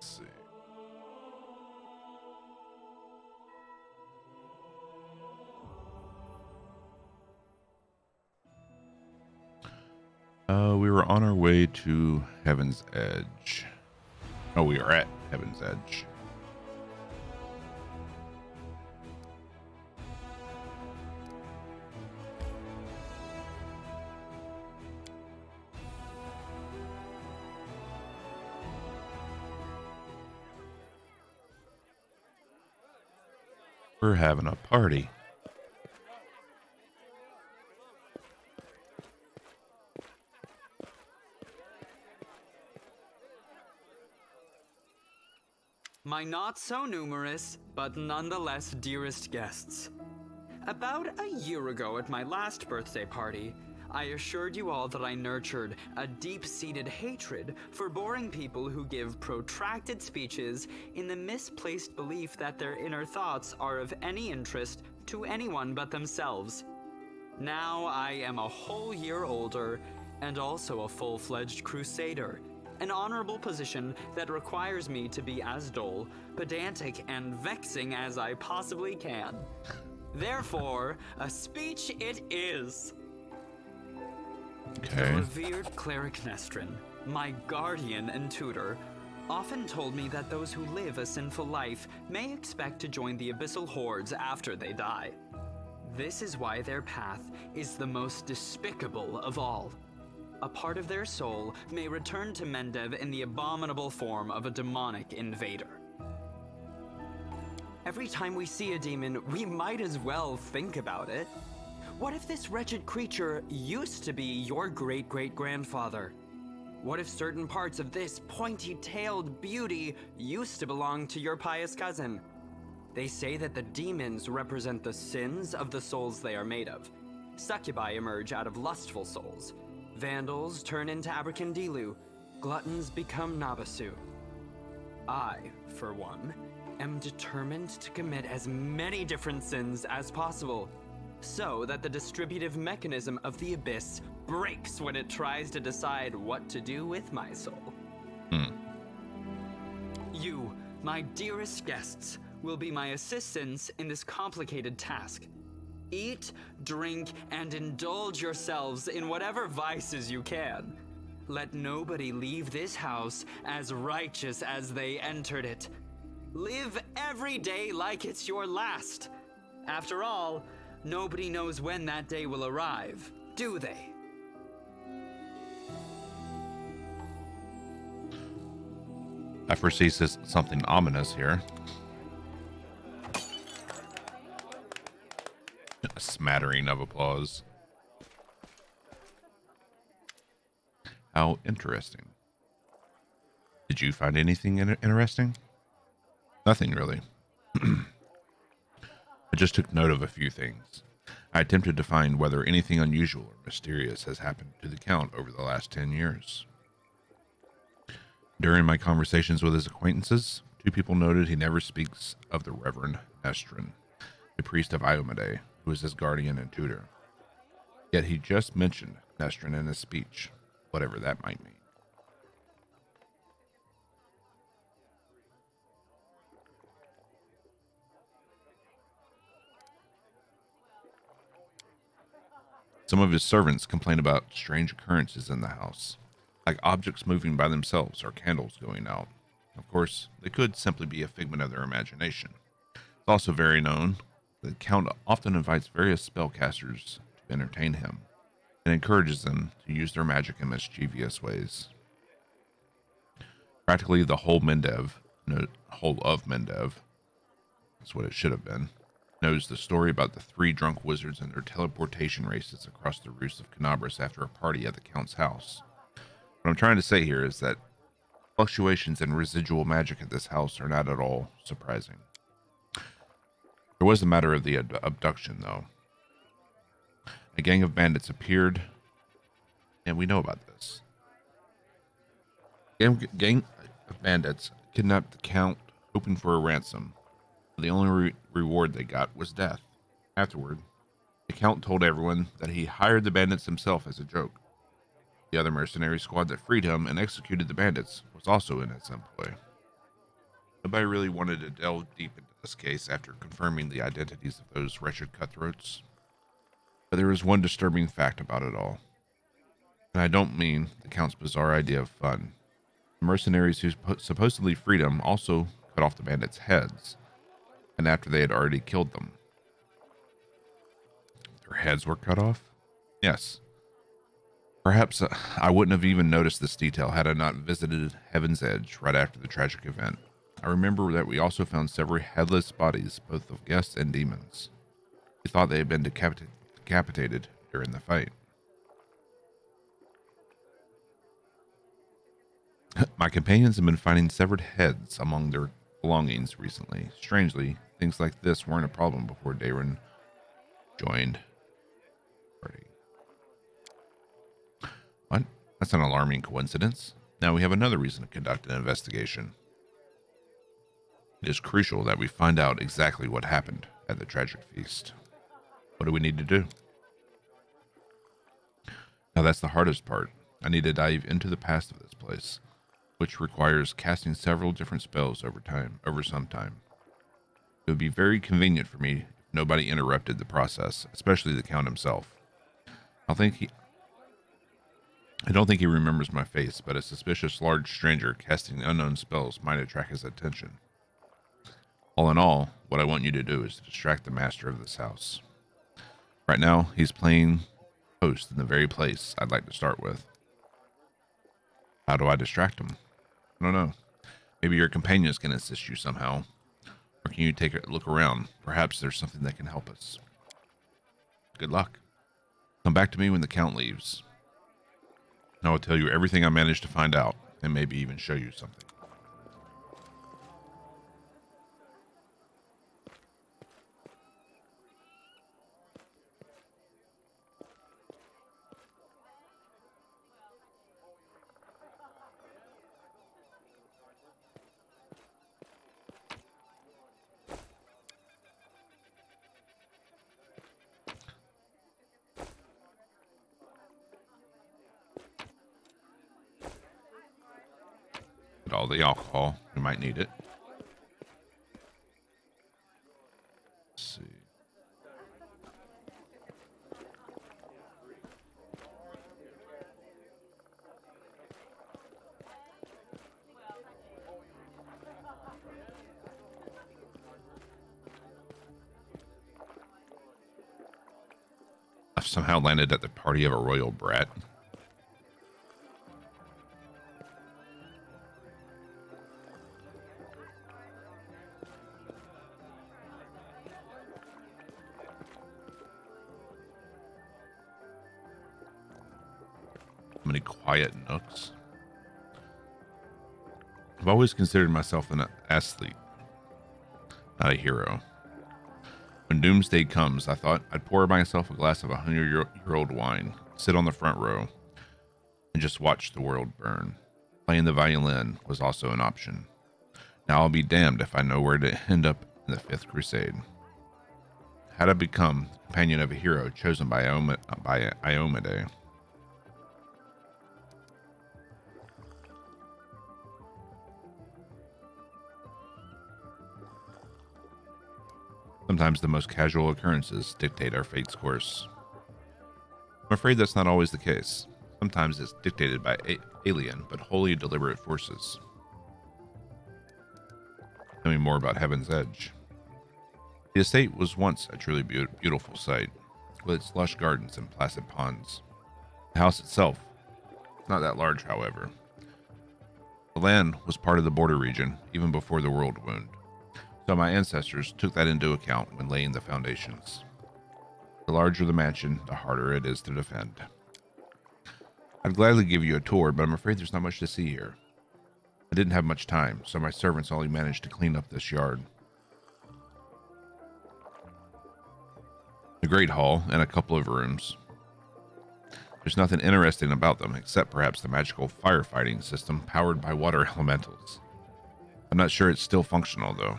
see. We were on our way to Heaven's Edge. Oh, we are at Heaven's Edge. We're having a party. My not so numerous, but nonetheless dearest guests. About a year ago at my last birthday party, I assured you all that I nurtured a deep-seated hatred for boring people who give protracted speeches in the misplaced belief that their inner thoughts are of any interest to anyone but themselves. Now I am a whole year older and also a full-fledged crusader, an honorable position that requires me to be as dull, pedantic, and vexing as I possibly can. Therefore, a speech it is. Okay. The revered cleric Nestrin, my guardian and tutor, often told me that those who live a sinful life may expect to join the abyssal hordes after they die. This is why their path is the most despicable of all. A part of their soul may return to Mendev in the abominable form of a demonic invader. Every time we see a demon, we might as well think about it. What if this wretched creature used to be your great-great-grandfather? What if certain parts of this pointy-tailed beauty used to belong to your pious cousin? They say that the demons represent the sins of the souls they are made of. Succubi emerge out of lustful souls. Vandals turn into Abracandilu. Gluttons become Nabasu. I, for one, am determined to commit as many different sins as possible, so that the distributive mechanism of the abyss breaks when it tries to decide what to do with my soul. You, my dearest guests, will be my assistants in this complicated task. Eat, drink, and indulge yourselves in whatever vices you can. Let nobody leave this house as righteous as they entered it. Live every day like it's your last. After all, nobody knows when that day will arrive, do they? I foresee something ominous here. A smattering of applause. How interesting. Did you find anything interesting? Nothing really. I just took note of a few things. I attempted to find whether anything unusual or mysterious has happened to the Count over the last 10 years. During my conversations with his acquaintances, two people noted he never speaks of the Reverend Nestrin, the priest of Iomade, who is his guardian and tutor. Yet he just mentioned Nestrin in his speech, whatever that might mean. Some of his servants complain about strange occurrences in the house, like objects moving by themselves or candles going out. Of course, they could simply be a figment of their imagination. It's also very known that the Count often invites various spellcasters to entertain him and encourages them to use their magic in mischievous ways. Practically the whole of Mendev, that's what it should have been, knows the story about the three drunk wizards and their teleportation races across the roofs of Canabras after a party at the Count's house. What I'm trying to say here is that fluctuations in residual magic at this house are not at all surprising. There was a matter of the abduction, though. A gang of bandits appeared, and we know about this. Gang of bandits kidnapped the Count, hoping for a ransom. The only reward they got was death. Afterward, the Count told everyone that he hired the bandits himself as a joke. The other mercenary squad that freed him and executed the bandits was also in its employ. Nobody really wanted to delve deep into this case after confirming the identities of those wretched cutthroats. But there was one disturbing fact about it all. And I don't mean the Count's bizarre idea of fun. The mercenaries who supposedly freed him also cut off the bandits' heads, and after they had already killed them. Their heads were cut off? Yes. Perhaps I wouldn't have even noticed this detail had I not visited Heaven's Edge right after the tragic event. I remember that we also found several headless bodies, both of guests and demons. We thought they had been decapitated during the fight. My companions have been finding severed heads among their belongings recently. Strangely, things like this weren't a problem before Darren joined the party. What? That's an alarming coincidence. Now we have another reason to conduct an investigation. It is crucial that we find out exactly what happened at the tragic feast. What do we need to do? Now that's the hardest part. I need to dive into the past of this place, which requires casting several different spells over some time. It would be very convenient for me if nobody interrupted the process, especially the Count himself. I don't think he remembers my face, but a suspicious large stranger casting unknown spells might attract his attention. All in all, what I want you to do is to distract the master of this house. Right now, he's playing host in the very place I'd like to start with. How do I distract him? I don't know. Maybe your companions can assist you somehow. Or can you take a look around? Perhaps there's something that can help us. Good luck. Come back to me when the Count leaves. And I will tell you everything I managed to find out, and maybe even show you something. Get all the alcohol. We might need it. Let's see. I've somehow landed at the party of a royal brat. Many quiet nooks. I've always considered myself an athlete, not a hero. When doomsday comes, I thought I'd pour myself a glass of 100-year-old wine, sit on the front row, and just watch the world burn. Playing the violin was also an option. Now I'll be damned if I know where to end up in the Fifth Crusade. How'd I become the companion of a hero chosen by Iomade? Sometimes the most casual occurrences dictate our fate's course. I'm afraid that's not always the case. Sometimes it's dictated by alien but wholly deliberate forces. Tell me more about Heaven's Edge. The estate was once a truly beautiful sight, with its lush gardens and placid ponds. The house itself, not that large, however. The land was part of the border region even before the world wound. So my ancestors took that into account when laying the foundations. The larger the mansion, the harder it is to defend. I'd gladly give you a tour, but I'm afraid there's not much to see here. I didn't have much time, so my servants only managed to clean up this yard. A great hall and a couple of rooms. There's nothing interesting about them, except perhaps the magical firefighting system powered by water elementals. I'm not sure it's still functional, though.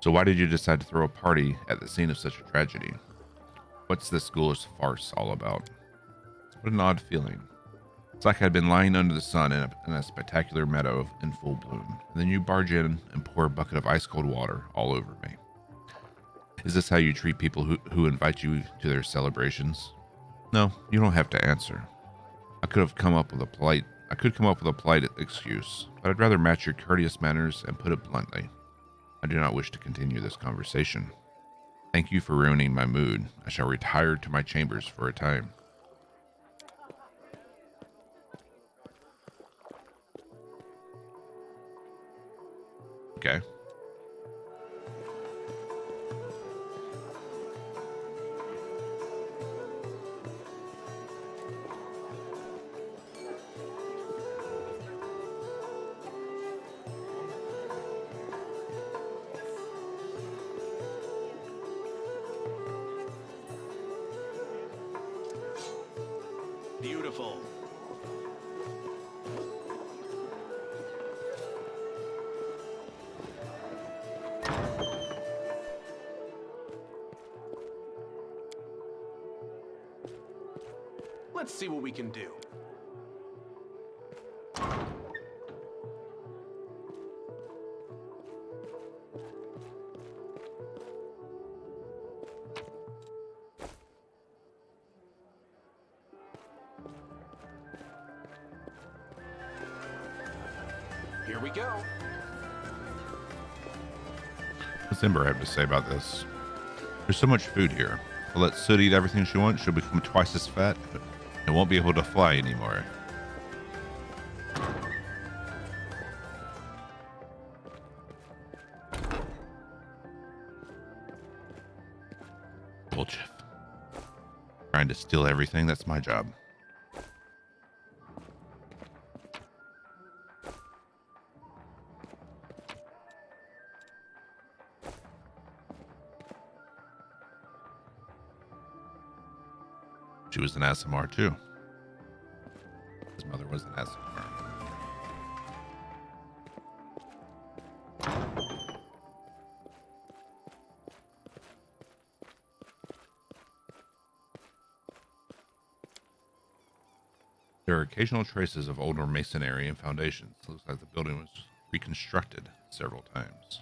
So why did you decide to throw a party at the scene of such a tragedy? What's this ghoulish farce all about? What an odd feeling. It's like I'd been lying under the sun in a spectacular meadow in full bloom, and then you barge in and pour a bucket of ice-cold water all over me. Is this how you treat people who invite you to their celebrations? No, you don't have to answer. I could come up with a polite excuse, but I'd rather match your courteous manners and put it bluntly. I do not wish to continue this conversation. Thank you for ruining my mood. I shall retire to my chambers for a time. Okay. Beautiful. Let's see what we can do. Here we go. What's Ember have to say about this? There's so much food here. I'll let Soot eat everything she wants. She'll become twice as fat and won't be able to fly anymore. Bullshit. Trying to steal everything, that's my job. She was an SMR too. His mother was an SMR. There are occasional traces of older masonry and foundations. It looks like the building was reconstructed several times.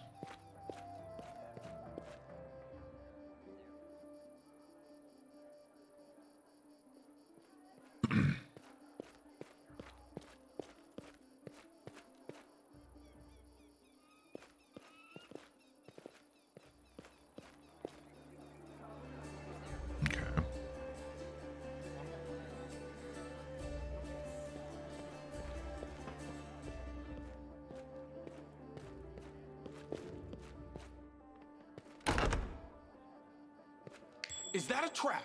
Is that a trap?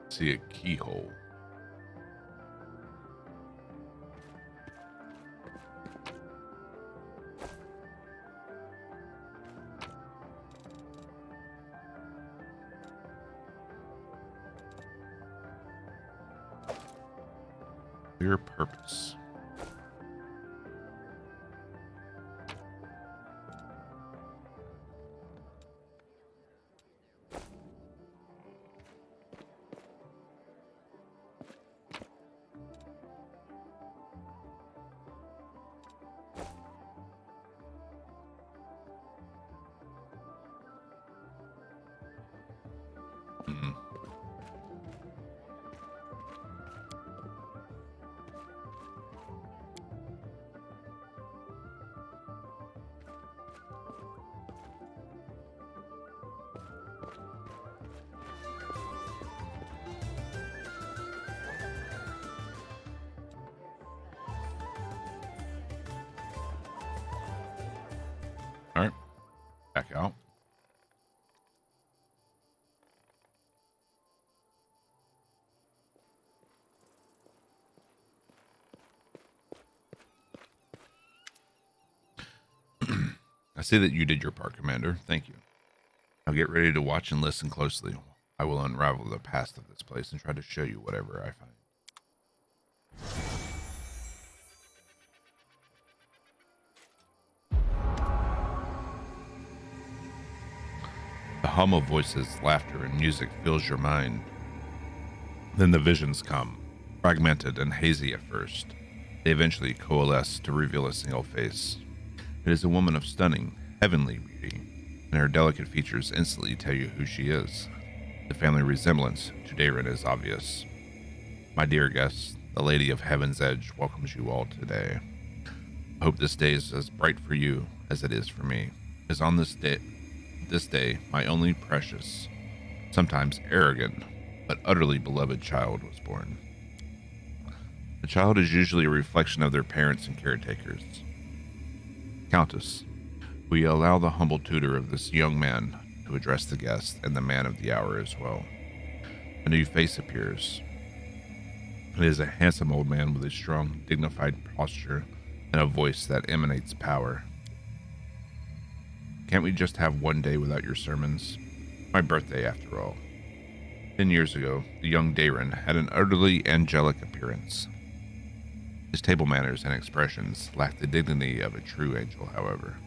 See a keyhole. Clear purpose. All right, back out. I see that you did your part, Commander. Thank you. Now get ready to watch and listen closely. I will unravel the past of this place and try to show you whatever I find. The hum of voices, laughter, and music fills your mind. Then the visions come, fragmented and hazy at first. They eventually coalesce to reveal a single face. It is a woman of stunning, heavenly beauty, and her delicate features instantly tell you who she is. The family resemblance to Darren is obvious. My dear guests, the Lady of Heaven's Edge welcomes you all today. I hope this day is as bright for you as it is for me, as on this day, my only precious, sometimes arrogant, but utterly beloved child was born. The child is usually a reflection of their parents and caretakers. Countess, will you allow the humble tutor of this young man to address the guest and the man of the hour as well? A new face appears. It is a handsome old man with a strong, dignified posture and a voice that emanates power. Can't we just have one day without your sermons? My birthday, after all. 10 years ago, the young Darren had an utterly angelic appearance. His table manners and expressions lacked the dignity of a true angel, however.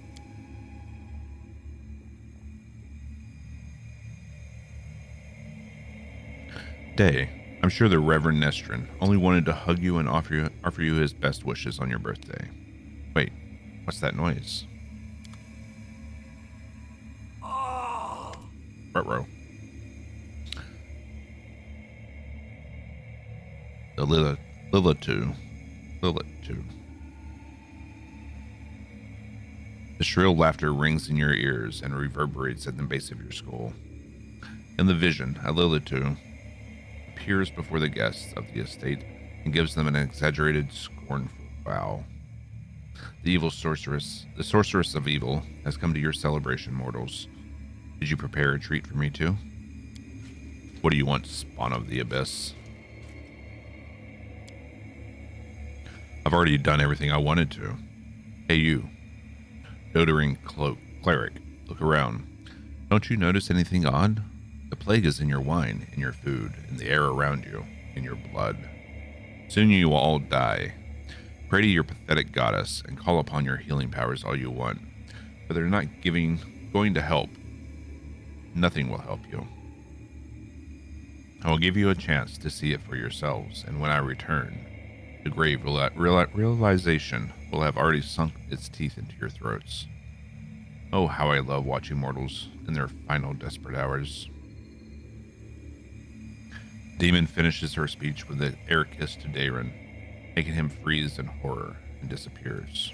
Day, I'm sure the Reverend Nestrin only wanted to hug you and offer you his best wishes on your birthday. Wait, what's that noise? Ruh-roh. The Lilitu. The shrill laughter rings in your ears and reverberates at the base of your skull. In the vision, a Lilitu appears before the guests of the estate and gives them an exaggerated, scornful bow. The sorceress of evil, has come to your celebration, mortals. Did you prepare a treat for me too? What do you want, spawn of the abyss? I've already done everything I wanted to. Hey you, doddering cleric, look around. Don't you notice anything odd? The plague is in your wine, in your food, in the air around you, in your blood. Soon you will all die. Pray to your pathetic goddess and call upon your healing powers all you want, but they're not going to help. Nothing will help you. I will give you a chance to see it for yourselves, and when I return, the grave realization will have already sunk its teeth into your throats. Oh, how I love watching mortals in their final desperate hours. Demon finishes her speech with an air kiss to Darren, making him freeze in horror, and disappears.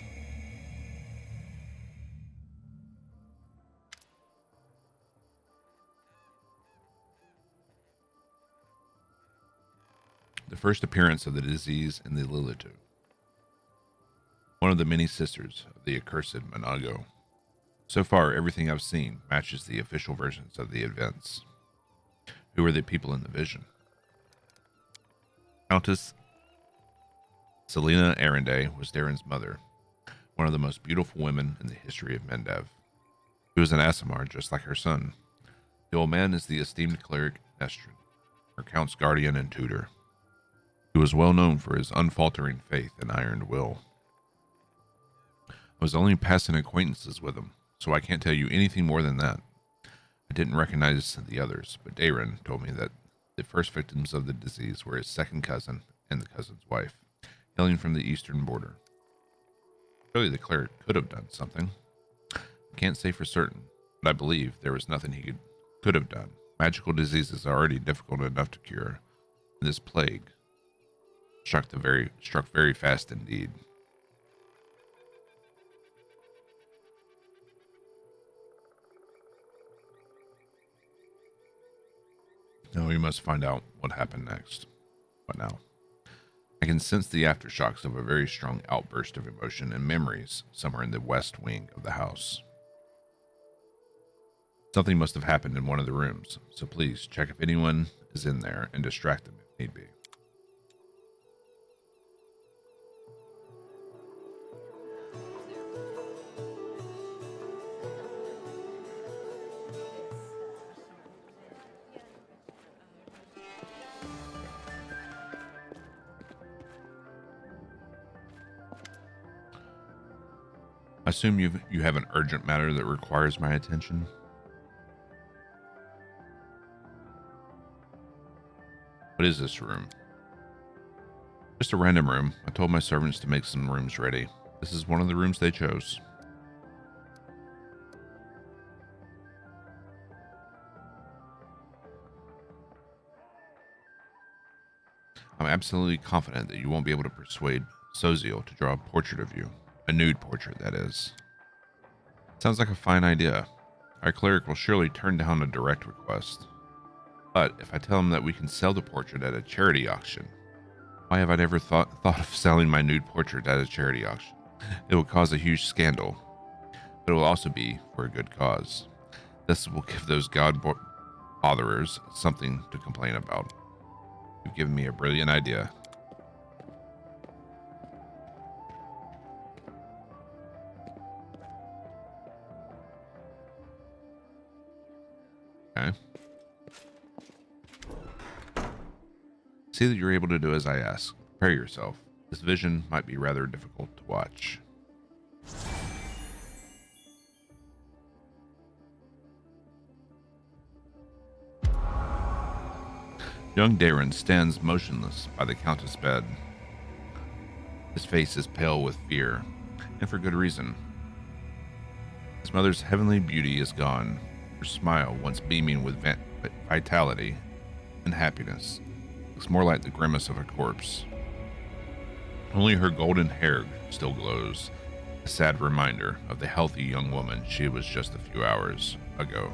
The first appearance of the disease in the Lilitu. One of the many sisters of the accursed Monago. So far, everything I've seen matches the official versions of the events. Who are the people in the vision? Countess Selena Arendé was Darren's mother, one of the most beautiful women in the history of Mendev. He was an Aasimar just like her son. The old man is the esteemed cleric Nestrin, her count's guardian and tutor. He was well known for his unfaltering faith and iron will. I was only passing acquaintances with him, so I can't tell you anything more than that. I didn't recognize the others, but Darren told me that the first victims of the disease were his second cousin and the cousin's wife, hailing from the eastern border. Surely the cleric could have done something. I can't say for certain, but I believe there was nothing he could have done. Magical diseases are already difficult enough to cure, and this plague struck very fast indeed. Now we must find out what happened next. What now? I can sense the aftershocks of a very strong outburst of emotion and memories somewhere in the west wing of the house. Something must have happened in one of the rooms, so please check if anyone is in there and distract them if need be. I assume you have an urgent matter that requires my attention. What is this room? Just a random room. I told my servants to make some rooms ready. This is one of the rooms they chose. I'm absolutely confident that you won't be able to persuade Soziel to draw a portrait of you. A nude portrait, that is. Sounds like a fine idea. Our cleric will surely turn down a direct request. But if I tell him that we can sell the portrait at a charity auction, why have I never thought of selling my nude portrait at a charity auction? It will cause a huge scandal, but it will also be for a good cause. This will give those God-botherers something to complain about. You've given me a brilliant idea. Okay. See that you're able to do as I ask. Prepare yourself. This vision might be rather difficult to watch. Young Darren stands motionless by the Countess' bed. His face is pale with fear, and for good reason. His mother's heavenly beauty is gone. Her smile, once beaming with vitality and happiness, looks more like the grimace of a corpse. Only her golden hair still glows, a sad reminder of the healthy young woman she was just a few hours ago.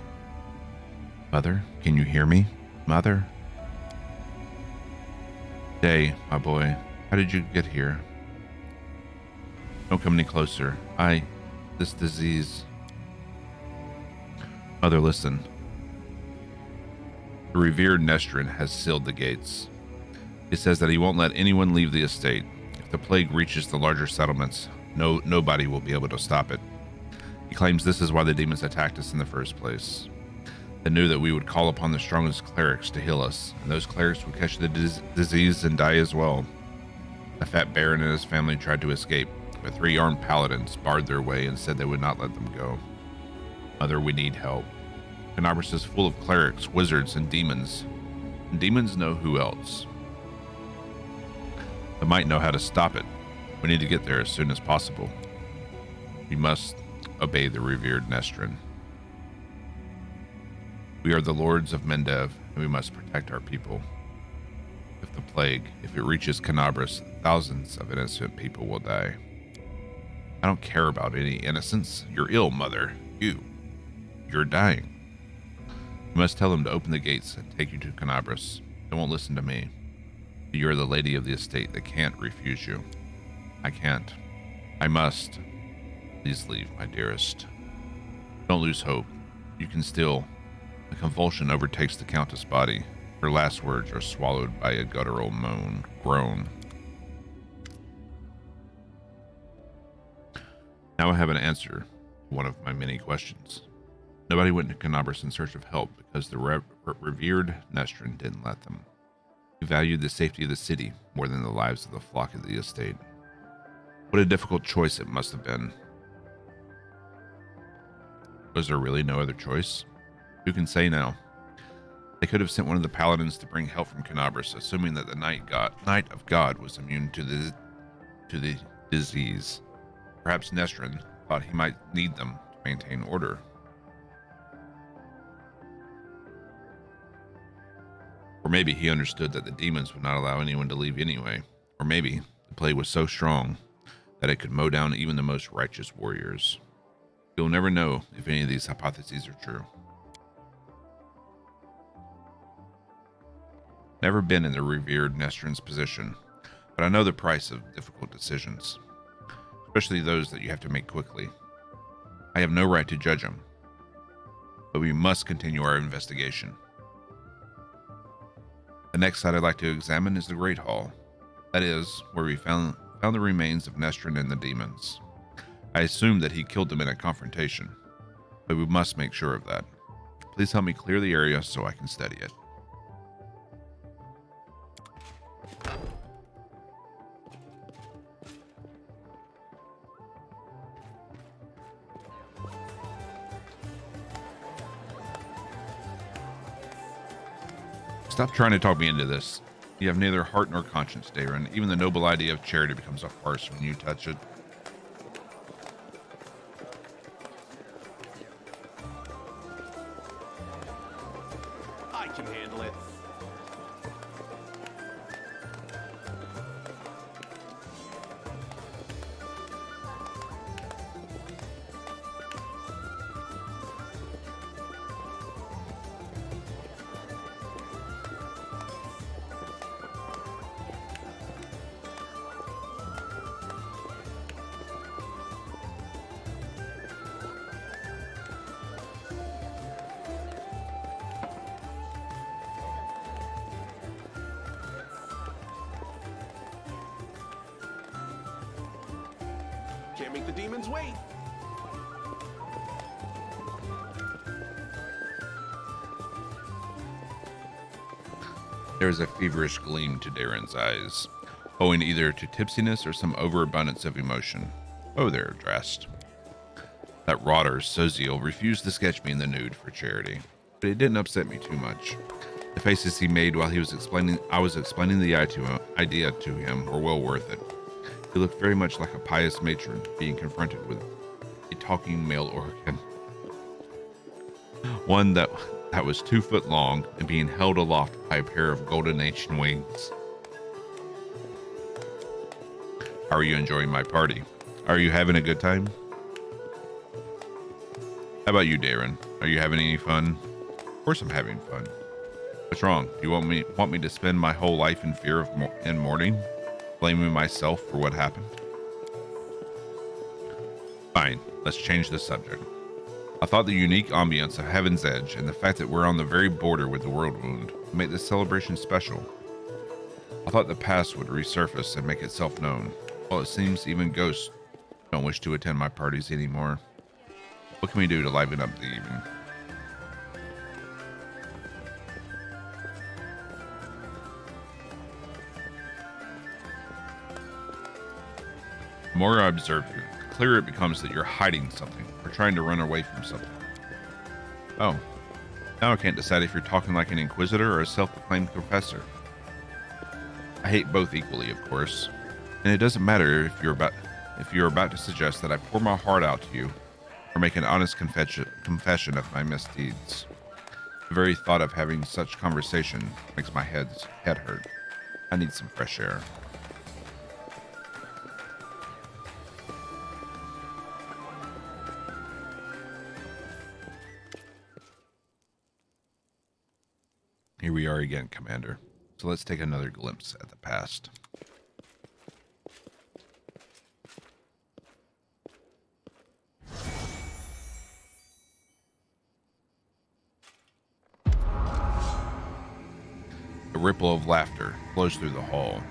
Mother, can you hear me? Mother? Day, my boy, how did you get here? Don't come any closer. This disease. Mother, listen. The revered Nestrin has sealed the gates. He says that he won't let anyone leave the estate. If the plague reaches the larger settlements, nobody will be able to stop it. He claims this is why the demons attacked us in the first place. They knew that we would call upon the strongest clerics to heal us, and those clerics would catch the disease and die as well. The fat baron and his family tried to escape, but 3 armed paladins barred their way and said they would not let them go. Mother, we need help. Canabras is full of clerics, wizards, and demons. And demons know who else. They might know how to stop it. We need to get there as soon as possible. We must obey the revered Nestrin. We are the lords of Mendev, and we must protect our people. If the plague, if it reaches Canabras, thousands of innocent people will die. I don't care about any innocence. You're ill, Mother. You're dying. You must tell them to open the gates and take you to Canabras. They won't listen to me. You are the lady of the estate. They can't refuse you. I can't. I must. Please leave, my dearest. Don't lose hope. You can still... A convulsion overtakes the Countess' body. Her last words are swallowed by a guttural groan. Now I have an answer to one of my many questions. Nobody went to Canabras in search of help because the revered Nestrin didn't let them. He valued the safety of the city more than the lives of the flock of the estate. What a difficult choice it must have been. Was there really no other choice? Who can say now? They could have sent one of the paladins to bring help from Canabras, assuming that the Knight of God was immune to the disease. Perhaps Nestrin thought he might need them to maintain order. Or maybe he understood that the demons would not allow anyone to leave anyway. Or maybe the plague was so strong that it could mow down even the most righteous warriors. You'll never know if any of these hypotheses are true. Never been in the revered Nestrin's position, but I know the price of difficult decisions, especially those that you have to make quickly. I have no right to judge him, but we must continue our investigation. The next site I'd like to examine is the Great Hall. That is, where we found the remains of Nestrin and the demons. I assume that he killed them in a confrontation, but we must make sure of that. Please help me clear the area so I can study it. Stop trying to talk me into this. You have neither heart nor conscience, Darren. Even the noble idea of charity becomes a farce when you touch it. I can handle it. Can't make the demons wait. There is a feverish gleam to Darren's eyes, owing either to tipsiness or some overabundance of emotion. Oh there, Drast. That rotter, Soziel, refused to sketch me in the nude for charity, but it didn't upset me too much. The faces he made while I was explaining the idea to him were well worth it. He looked very much like a pious matron being confronted with a talking male organ. One that was 2 foot long and being held aloft by a pair of golden ancient wings. How are you enjoying my party? Are you having a good time? How about you, Darren? Are you having any fun? Of course I'm having fun. What's wrong? Do you want me to spend my whole life in fear and mourning? Blaming myself for what happened? Fine, let's change the subject. I thought the unique ambience of Heaven's Edge and the fact that we're on the very border with the World Wound would make this celebration special. I thought the past would resurface and make itself known. Well, it seems even ghosts don't wish to attend my parties anymore. What can we do to liven up the evening? The more I observe you, the clearer it becomes that you're hiding something or trying to run away from something. Oh, now I can't decide if you're talking like an inquisitor or a self-proclaimed professor. I hate both equally, of course, and it doesn't matter if you're about to suggest that I pour my heart out to you or make an honest confession of my misdeeds. The very thought of having such conversation makes my head hurt. I need some fresh air. Here we are again, Commander. So let's take another glimpse at the past. A ripple of laughter flows through the hall.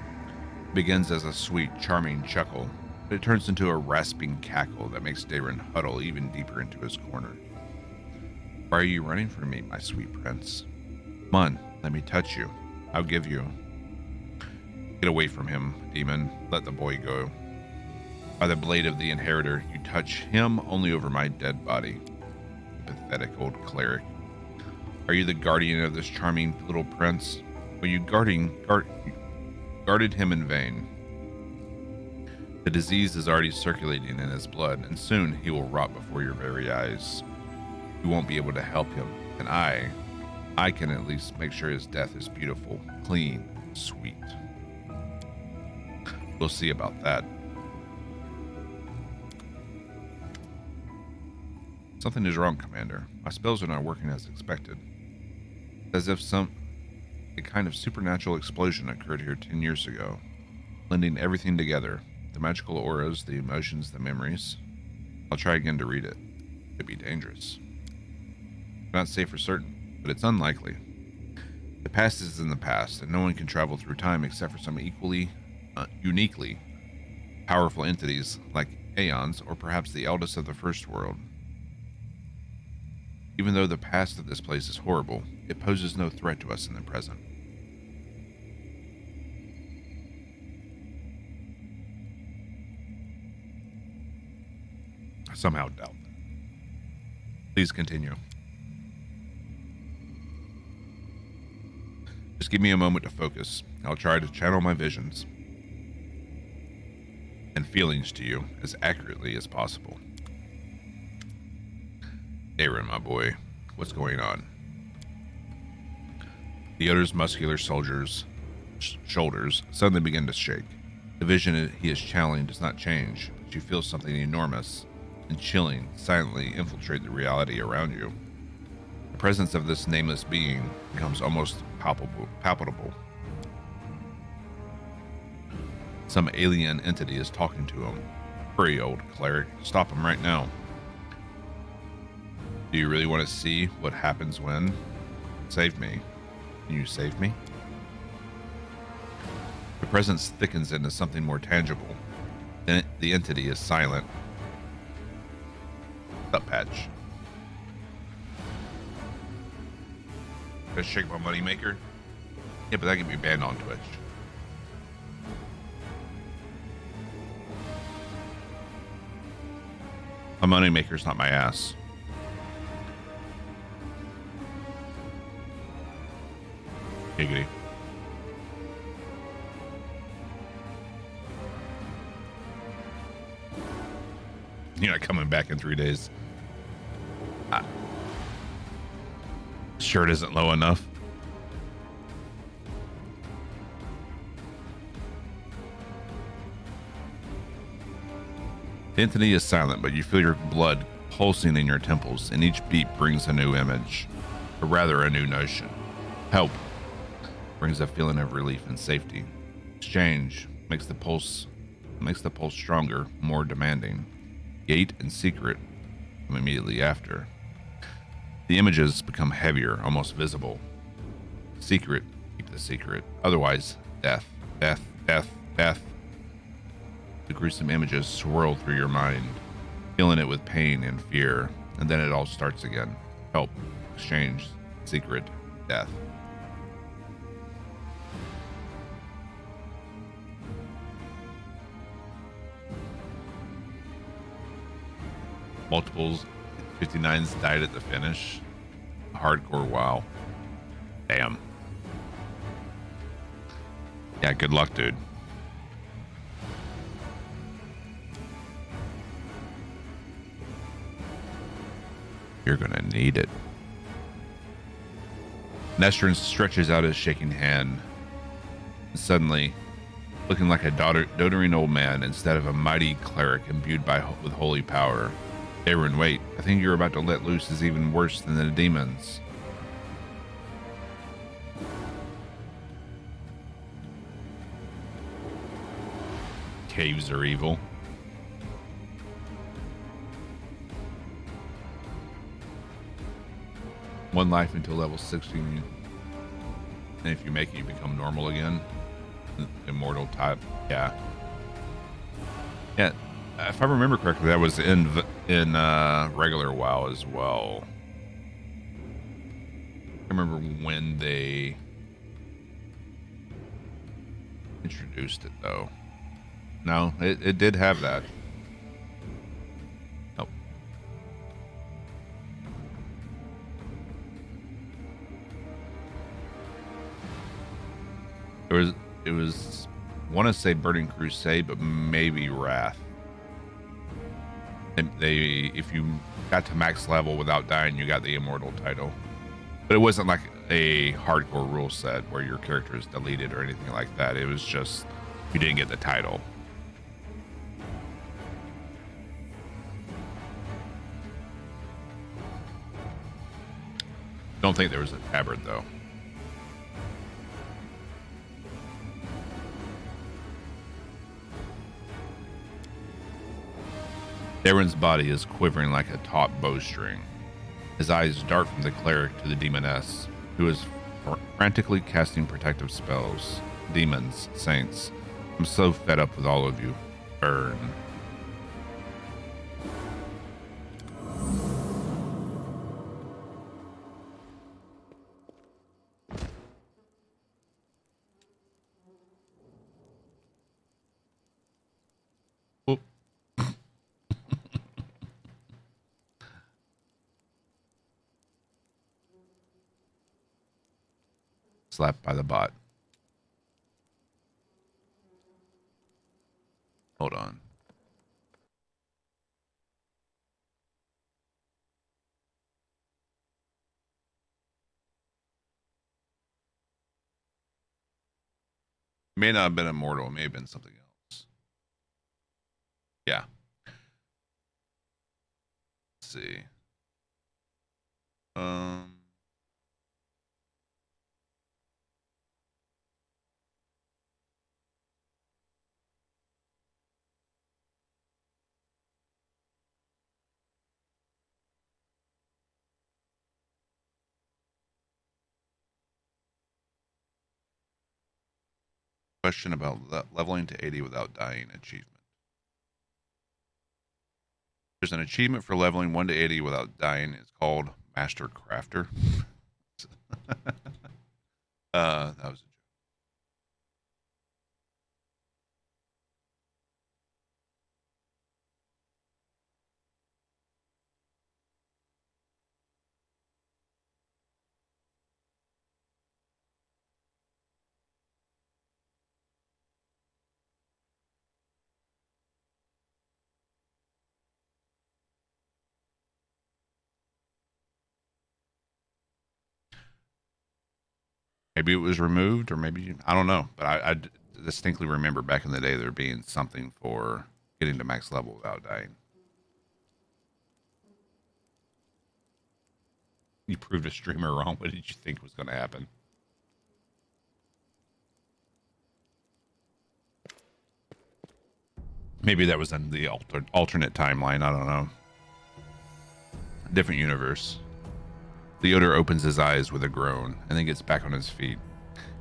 It begins as a sweet, charming chuckle, but it turns into a rasping cackle that makes Darren huddle even deeper into his corner. Why are you running from me, my sweet prince? Come on, let me touch you. I'll give you. Get away from him, demon. Let the boy go. By the blade of the inheritor, you touch him only over my dead body. You pathetic old cleric. Are you the guardian of this charming little prince? Well, you guarded him in vain. The disease is already circulating in his blood, and soon he will rot before your very eyes. You won't be able to help him, and I can at least make sure his death is beautiful, clean, sweet. We'll see about that. Something is wrong, Commander. My spells are not working as expected. As if a kind of supernatural explosion occurred here 10 years ago, blending everything together. The magical auras, the emotions, the memories. I'll try again to read it. It'd be dangerous. Not safe for certain, but it's unlikely. The past is in the past, and no one can travel through time except for some uniquely powerful entities like Aeons, or perhaps the eldest of the First World. Even though the past of this place is horrible, it poses no threat to us in the present. I somehow doubt that. Please continue. Just give me a moment to focus. I'll try to channel my visions and feelings to you as accurately as possible. Aaron, my boy, what's going on? The other's muscular shoulders suddenly begin to shake. The vision he is channeling does not change, but you feel something enormous and chilling silently infiltrate the reality around you. The presence of this nameless being becomes almost palpable. Some alien entity is talking to him. Hurry, old cleric, stop him right now. Do you really want to see what happens when? Save me. Can you save me? The presence thickens into something more tangible. Then the entity is silent. What's up, Patch? Just shake my moneymaker? Yeah, but that can be banned on Twitch. My moneymaker's not my ass. Giggity. You're not coming back in 3 days. Shirt isn't low enough. The entity is silent, but you feel your blood pulsing in your temples, and each beat brings a new image, or rather a new notion. Help brings a feeling of relief and safety. Exchange makes the pulse stronger, more demanding. Gate and secret come immediately after. The images become heavier, almost visible. Secret, keep the secret. Otherwise, death, death, death, death. The gruesome images swirl through your mind, filling it with pain and fear, and then it all starts again. Help, exchange, secret, death. Multiples 59s died at the finish. Hardcore WoW. Damn. Yeah, good luck, dude. You're gonna need it. Nestrin stretches out his shaking hand. And suddenly, looking like a doddering old man instead of a mighty cleric imbued with holy power. Aaron, wait. I think you're about to let loose is even worse than the demons. Caves are evil. One life until level 16. And if you make it, you become normal again. Immortal type. Yeah. Yeah. If I remember correctly, that was in regular WoW as well. I remember when they introduced it, though. No, it did have that. Oh. It was want to say Burning Crusade, but maybe Wrath. And if you got to max level without dying, you got the immortal title. But it wasn't like a hardcore rule set where your character is deleted or anything like that. It was just you didn't get the title. Don't think there was a tabard though. Aaron's body is quivering like a taut bowstring. His eyes dart from the cleric to the demoness, who is frantically casting protective spells. Demons, saints, I'm so fed up with all of you. Burn. Whoop. slapped by the bot. Hold on. May not have been immortal. It may have been something else. Yeah. Let's see. Question about leveling to 80 without dying achievement. There's an achievement for leveling 1 to 80 without dying. It's called Master Crafter. That was a joke. Maybe it was removed, or maybe, I don't know. But I distinctly remember back in the day there being something for getting to max level without dying. You proved a streamer wrong. What did you think was going to happen? Maybe that was in the alternate timeline. I don't know. Different universe. Theodore opens his eyes with a groan and then gets back on his feet.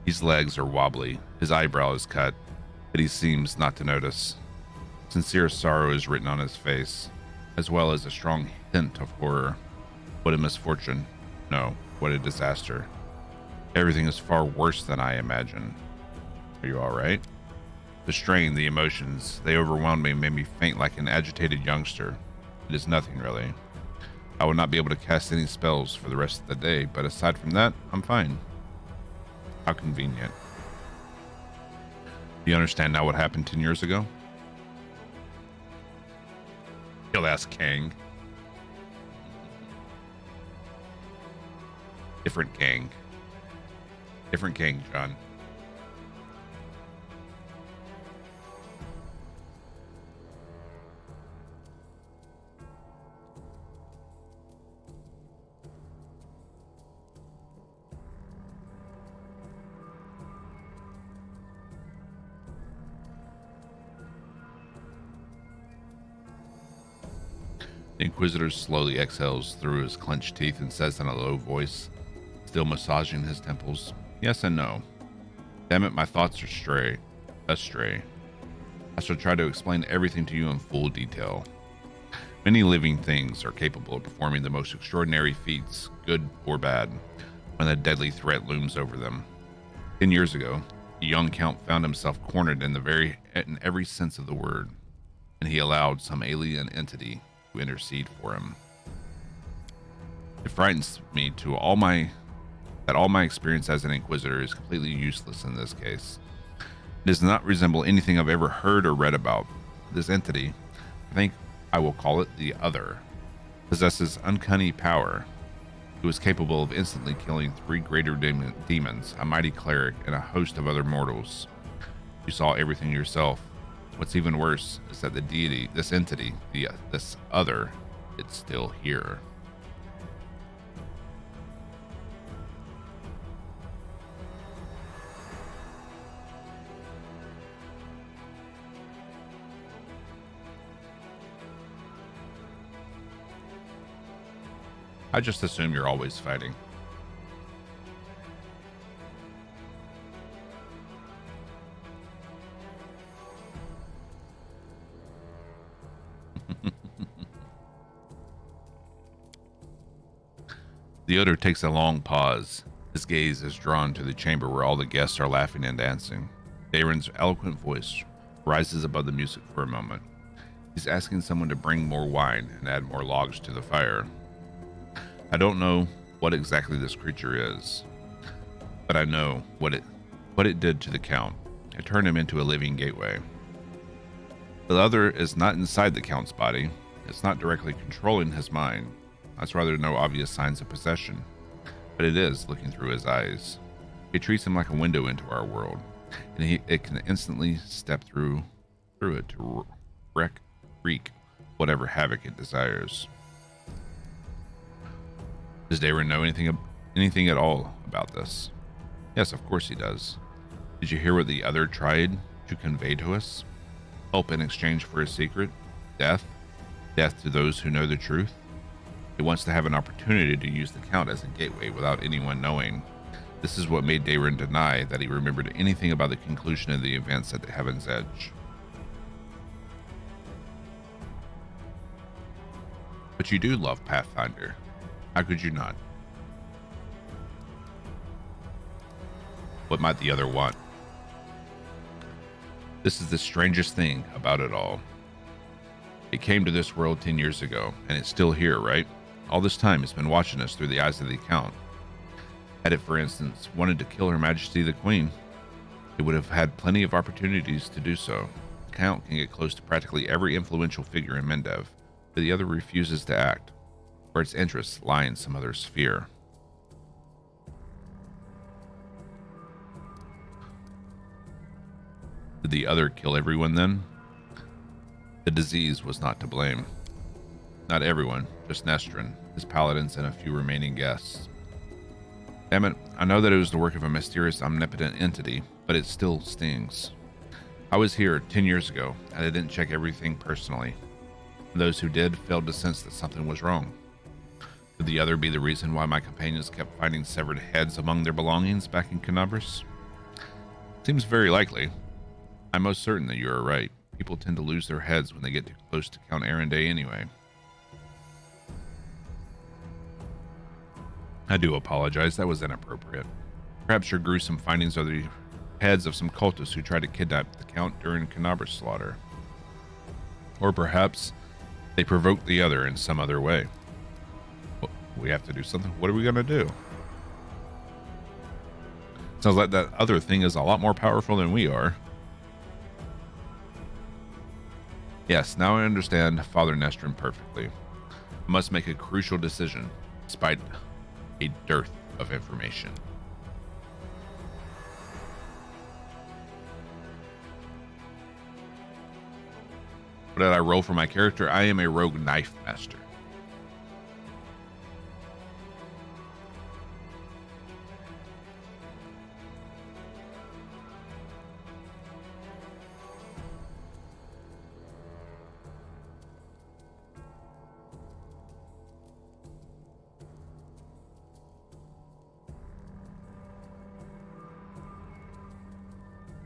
His legs are wobbly. His eyebrow is cut, but he seems not to notice. Sincere sorrow is written on his face, as well as a strong hint of horror. What a misfortune. No, what a disaster. Everything is far worse than I imagined. Are you all right? The strain, the emotions, they overwhelmed me and made me faint like an agitated youngster. It is nothing, really. I will not be able to cast any spells for the rest of the day, but aside from that, I'm fine. How convenient. Do you understand now what happened 10 years ago? He'll ask Kang. Different Kang. Different Kang, John. The Inquisitor slowly exhales through his clenched teeth and says in a low voice, still massaging his temples, yes and no. Damn it, my thoughts are astray. I shall try to explain everything to you in full detail. Many living things are capable of performing the most extraordinary feats, good or bad, when a deadly threat looms over them. 10 years ago, the young count found himself cornered in every sense of the word, and he allowed some alien entity to intercede for him. It frightens me that all my experience as an Inquisitor is completely useless in this case. It does not resemble anything I've ever heard or read about. This entity, I think I will call it the Other, possesses uncanny power. It was capable of instantly killing 3 greater demons, a mighty cleric, and a host of other mortals. You saw everything yourself. What's even worse is that the deity, this entity, this Other, it's still here. I just assume you're always fighting. The Other takes a long pause. His gaze is drawn to the chamber where all the guests are laughing and dancing. Daron's eloquent voice rises above the music for a moment. He's asking someone to bring more wine and add more logs to the fire. I don't know what exactly this creature is. but I know what it did to the Count. It turned him into a living gateway. The other is not inside the Count's body. It's not directly controlling his mind. That's rather no obvious signs of possession, but it is looking through his eyes. It treats him like a window into our world, and it can instantly step through it to wreak whatever havoc it desires. Does Dayron know anything at all about this? Yes, of course he does. Did you hear what the other tried to convey to us? Help in exchange for a secret? Death? Death to those who know the truth? He wants to have an opportunity to use the Count as a gateway without anyone knowing. This is what made Dayron deny that he remembered anything about the conclusion of the events at the Heaven's Edge. But you do love Pathfinder. How could you not? What might the other want? This is the strangest thing about it all. It came to this world 10 years ago, and it's still here, right? All this time it's been watching us through the eyes of the Count. Had it, for instance, wanted to kill Her Majesty the Queen, it would have had plenty of opportunities to do so. The Count can get close to practically every influential figure in Mendev, but the other refuses to act, where its interests lie in some other sphere. Did the other kill everyone then? The disease was not to blame. Not everyone, just Nestrin, his paladins, and a few remaining guests. Damn it, I know that it was the work of a mysterious, omnipotent entity, but it still stings. I was here 10 years ago, and I didn't check everything personally. And those who did failed to sense that something was wrong. Could the other be the reason why my companions kept finding severed heads among their belongings back in Canabras? Seems very likely. I'm most certain that you are right. People tend to lose their heads when they get too close to Count Arenday anyway. I do apologize, that was inappropriate. Perhaps your gruesome findings are the heads of some cultists who tried to kidnap the Count during Canabras' slaughter. Or perhaps they provoked the other in some other way. Well, we have to do something. What are we going to do? Sounds like that other thing is a lot more powerful than we are. Yes, now I understand Father Nestrin perfectly. I must make a crucial decision, despite a dearth of information. What did I roll for my character? I am a rogue knife master.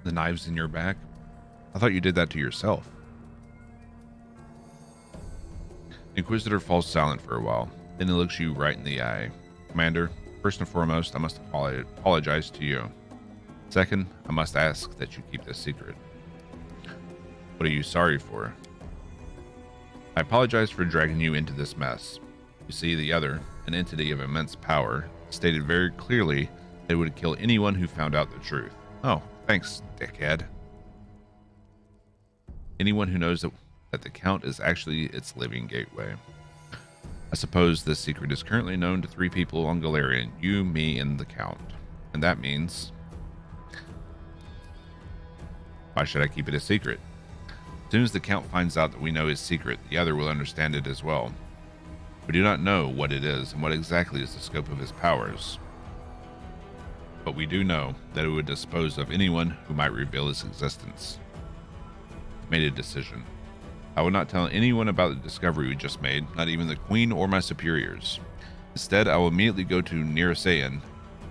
The knives in your back? I thought you did that to yourself. The Inquisitor falls silent for a while. Then he looks you right in the eye. Commander, first and foremost, I must apologize to you. Second, I must ask that you keep this secret. What are you sorry for? I apologize for dragging you into this mess. You see, the other, an entity of immense power, stated very clearly that it would kill anyone who found out the truth. Oh, thanks, dickhead. Anyone who knows that the Count is actually its living gateway. I suppose this secret is currently known to 3 people on Galarian, you, me, and the Count. And that means... why should I keep it a secret? As soon as the Count finds out that we know his secret, the other will understand it as well. We do not know what it is and what exactly is the scope of his powers. But we do know that it would dispose of anyone who might reveal its existence. I've made a decision. I will not tell anyone about the discovery we just made, not even the Queen or my superiors. Instead, I will immediately go to Nirasayan,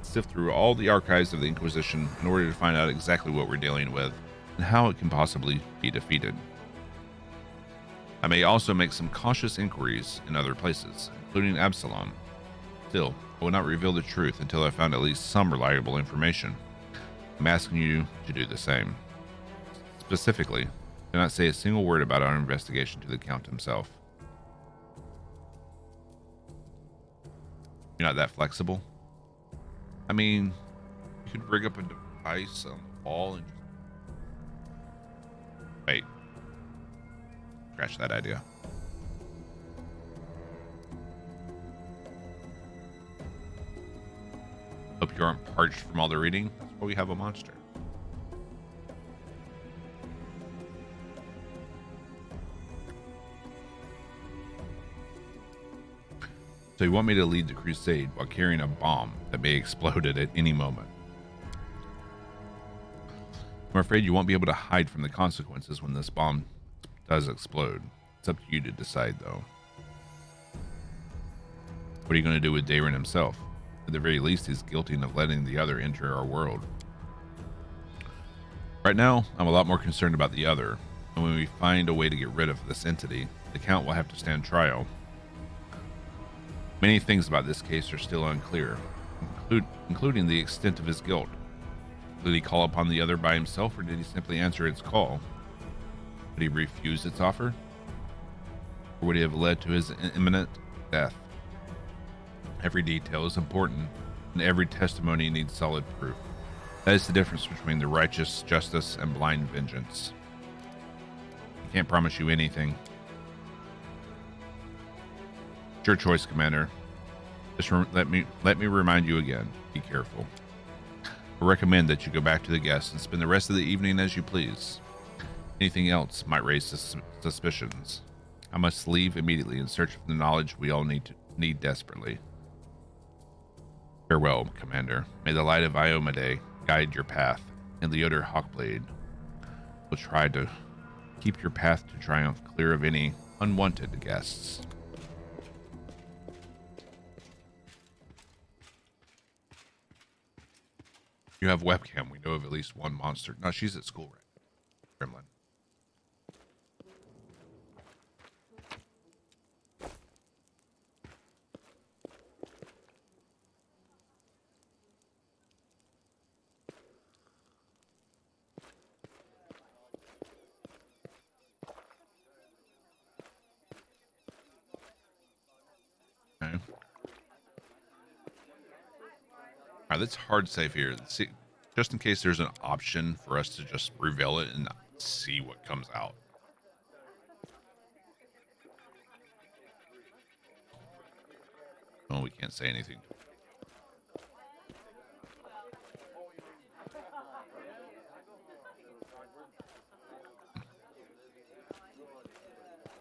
sift through all the archives of the Inquisition in order to find out exactly what we're dealing with and how it can possibly be defeated. I may also make some cautious inquiries in other places, including Absalom. Still, I will not reveal the truth until I found at least some reliable information. I'm asking you to do the same. Specifically, do not say a single word about our investigation to the Count himself. You're not that flexible? I mean, you could rig up a device on the wall and just... Wait. Scratch that idea. Hope you aren't parched from all the reading. That's why we have a monster. So you want me to lead the crusade while carrying a bomb that may explode at any moment. I'm afraid you won't be able to hide from the consequences when this bomb does explode. It's up to you to decide, though. What are you going to do with Dayron himself? At the very least, he's guilty of letting the other enter our world. Right now, I'm a lot more concerned about the other, and when we find a way to get rid of this entity, the Count will have to stand trial. Many things about this case are still unclear, including the extent of his guilt. Did he call upon the other by himself, or did he simply answer its call? Did he refuse its offer? Or would it have led to his imminent death? Every detail is important, and every testimony needs solid proof. That is the difference between the righteous justice and blind vengeance. I can't promise you anything. It's your choice, Commander. Just let me remind you again. Be careful. I recommend that you go back to the guests and spend the rest of the evening as you please. Anything else might raise suspicions. I must leave immediately in search of the knowledge we all need desperately. Farewell, Commander. May the light of Iomade guide your path, and Leoder Hawkblade will try to keep your path to triumph clear of any unwanted guests. You have webcam. We know of at least one monster. No, she's at school, right? Gremlin. Okay. All right, let's hard save here. Let's see, just in case there's an option for us to just reveal it and see what comes out. Well, we can't say anything.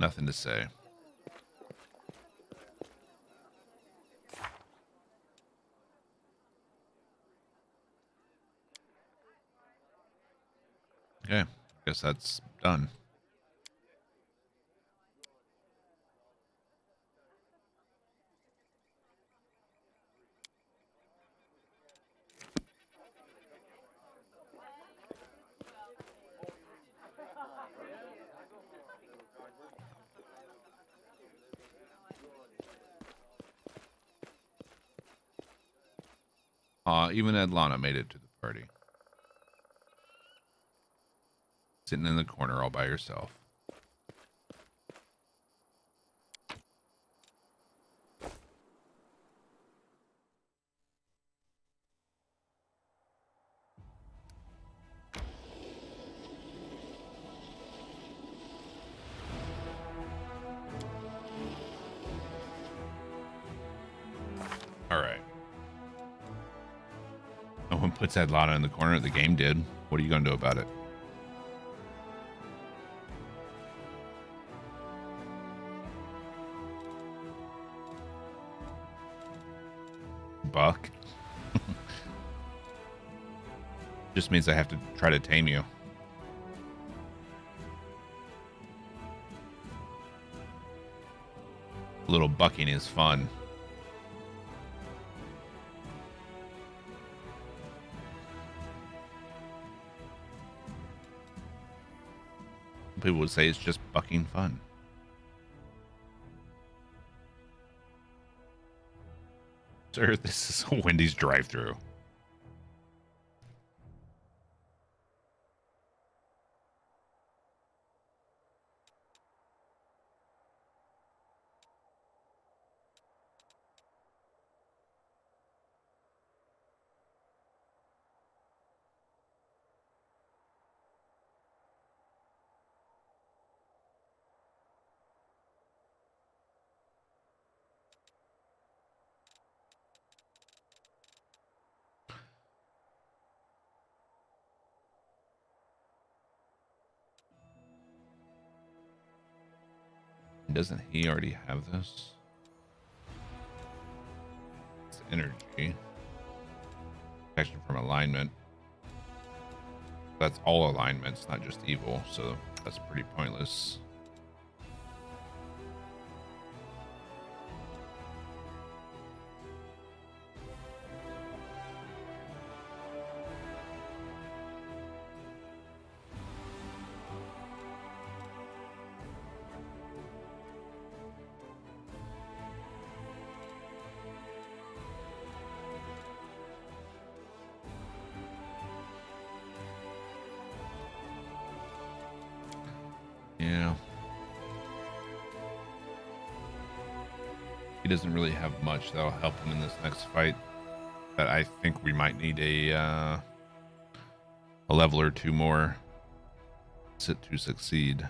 Nothing to say. Okay, guess that's done. Even Adlana made it to the party. Sitting in the corner all by herself. All right. No one puts Adlana in the corner. The game did. What are you going to do about it? Buck. Just means I have to try to tame you. A little bucking is fun. People would say it's just bucking fun. Sir, this is a Wendy's drive-thru. Doesn't he already have this? It's energy. Protection from alignment. That's all alignments, not just evil, so that's pretty pointless. Yeah. He doesn't really have much that'll help him in this next fight. But I think we might need a level or two more to succeed.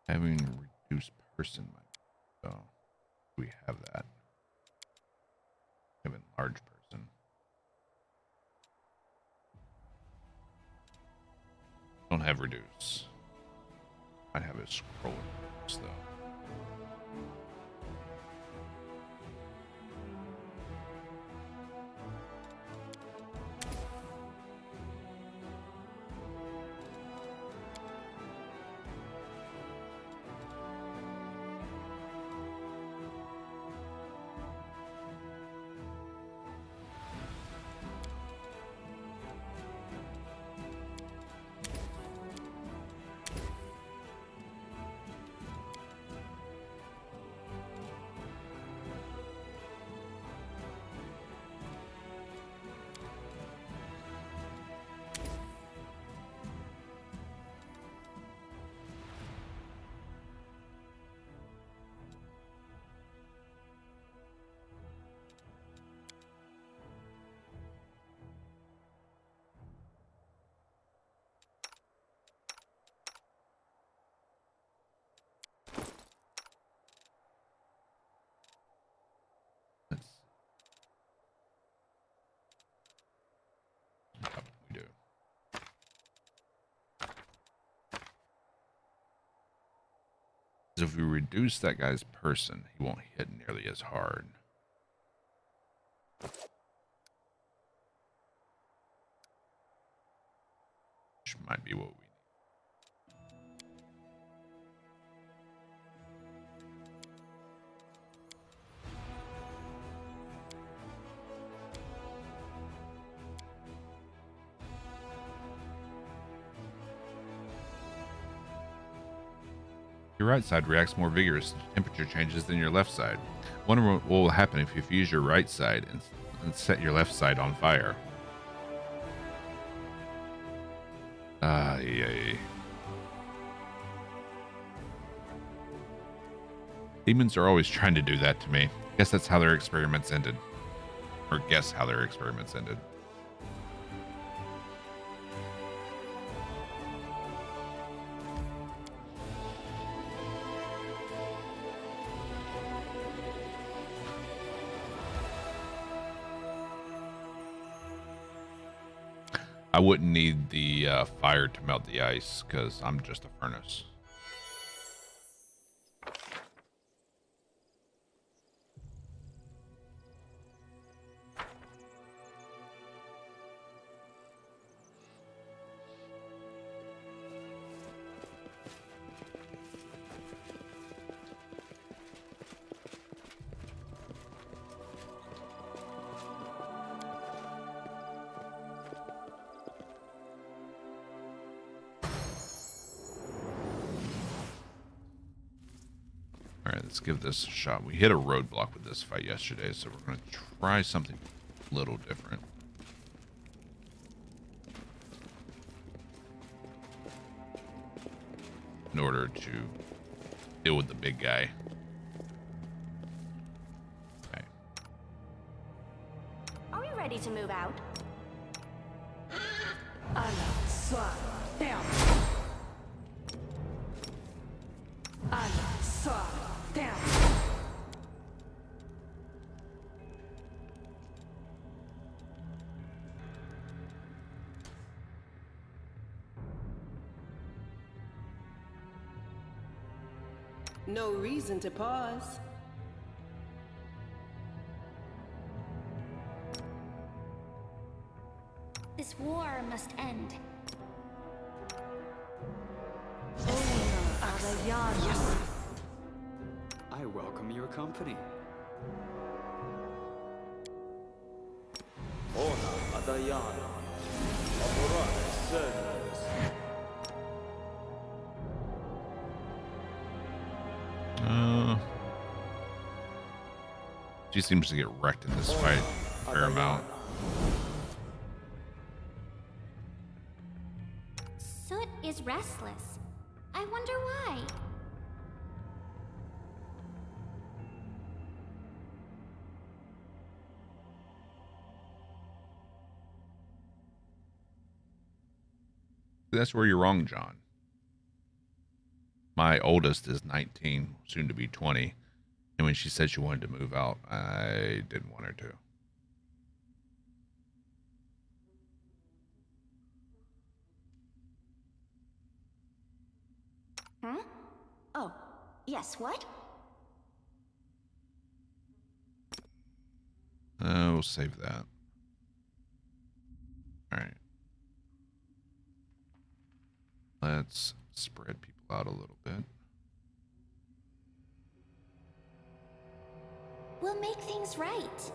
Having reduced person might. So we have that. Having large person. Don't have reduce. Might have a scroll reduce though. We do. If we reduce that guy's person, he won't hit nearly as hard. Which might be what we need. Your right side reacts more vigorous to temperature changes than your left side. Wonder what will happen if you fuse your right side and set your left side on fire. Yay. Demons are always trying to do that to me. Guess that's how their experiments ended. Or guess how their experiments ended. I wouldn't need the fire to melt the ice because I'm just a furnace. Alright, let's give this a shot. We hit a roadblock with this fight yesterday, so we're going to try something a little different. In order to deal with the big guy. Okay. No reason to pause. This war must end. Yes. I welcome your company. She seems to get wrecked in this fight a fair amount. Soot is restless. I wonder why. That's where you're wrong, John. My oldest is 19, soon to be 20. And when she said she wanted to move out, I didn't want her to. Huh? Oh, yes, what? We'll save that. All right. Let's spread people out a little bit. We'll make things right.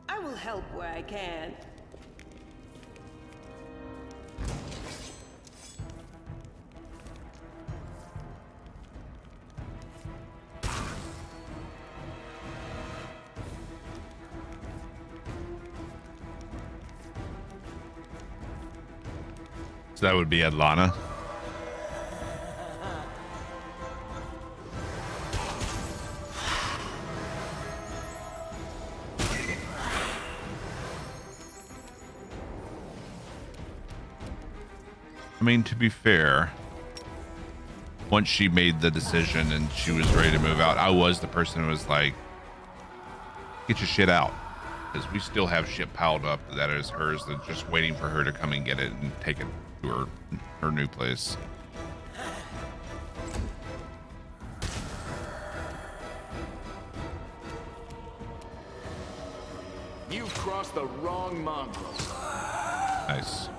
I will help where I can. So that would be Adlana. I mean, to be fair, once she made the decision and she was ready to move out, I was the person who was like, get your shit out. Because we still have shit piled up that is hers, that's just waiting for her to come and get it and take it to her new place. You've crossed the wrong mongrel. Nice.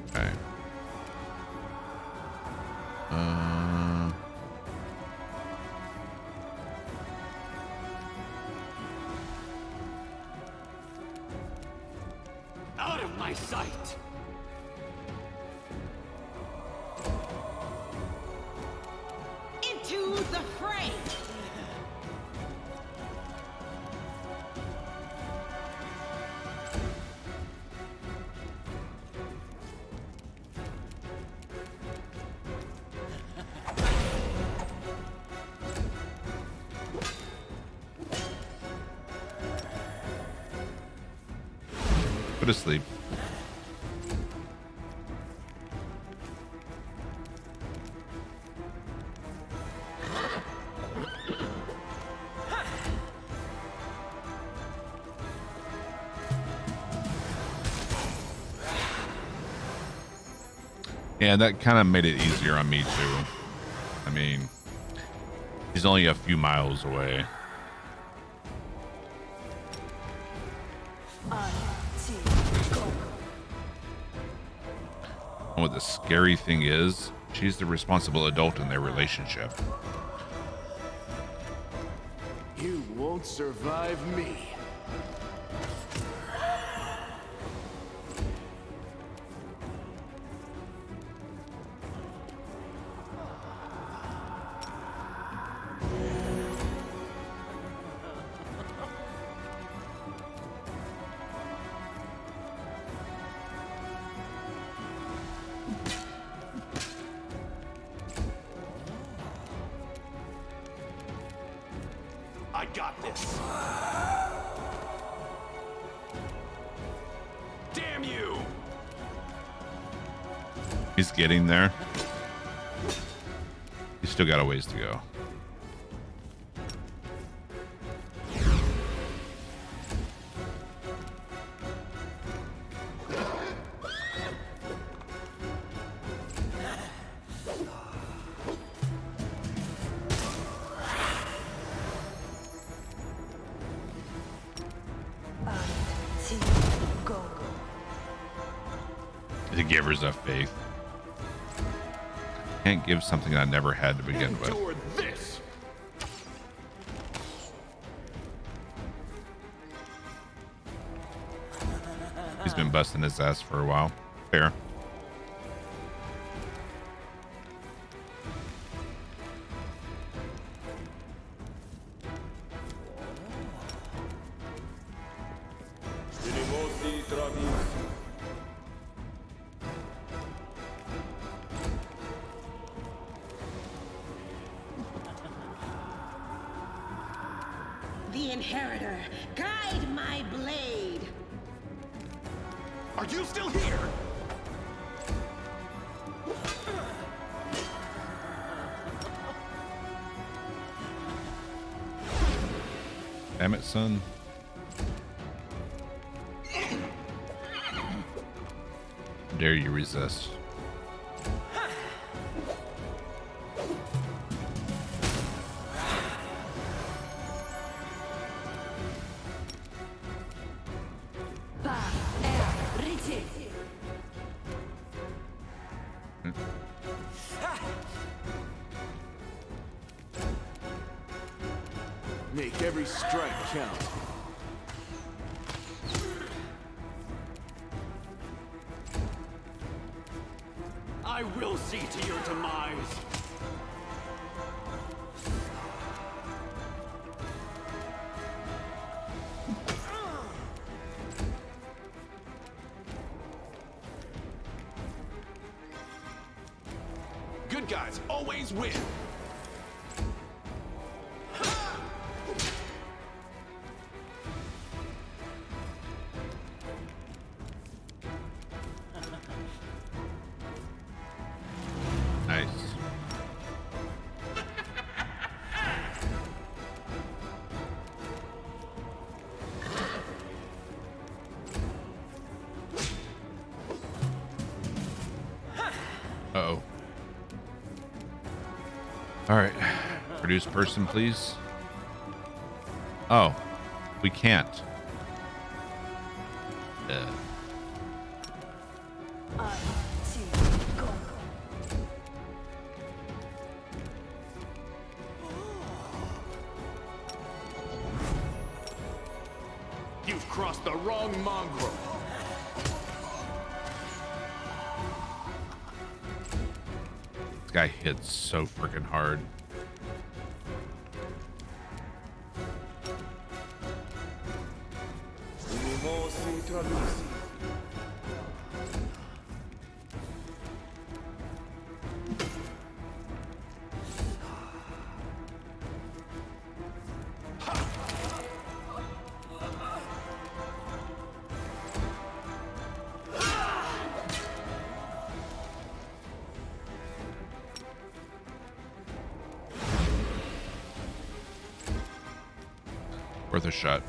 Okay. Out of my sight! Into the fray! Go to sleep. Yeah, that kind of made it easier on me too. I mean, he's only a few miles away. And what the scary thing is, she's the responsible adult in their relationship. You won't survive me. I got this. Damn you! He's getting there. Still got a ways to go. The givers of faith. Can't give something I never had to begin with. Endure this. He's been busting his ass for a while. Fair. The Inheritor, guide my blade. Are you still here? Damn it, son. Dare you resist? Make every strike count. I will see to your demise. Good guys always win. Nice. Uh-oh. All right. Produce person, please. Oh, we can't. You've crossed the wrong mongrel. This guy hits so freaking hard. Worth a shot.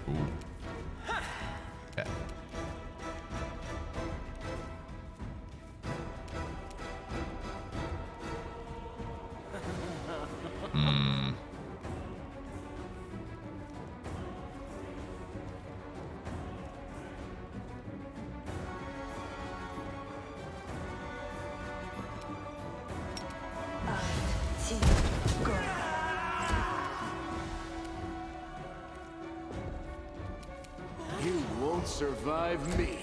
Ooh. Yeah. You won't survive me.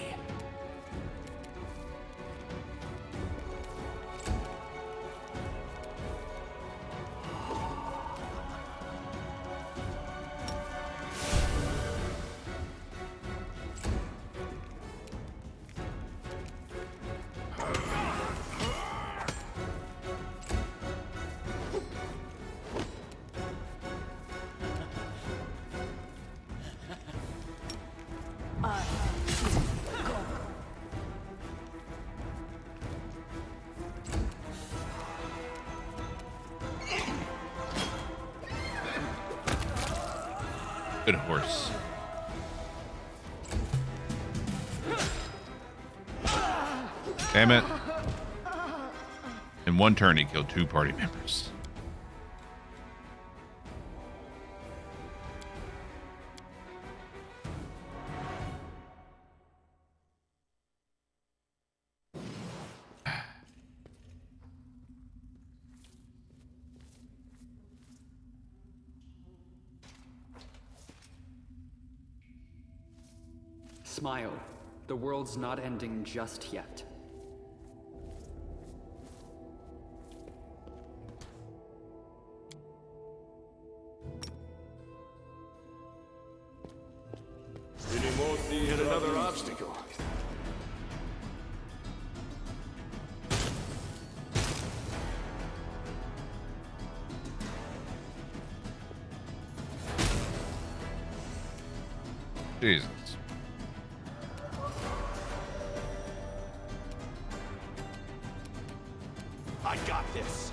Good horse. Damn it. In one turn, he killed 2 party members. Smile. The world's not ending just yet. Yet another obstacle. Jesus. I got this.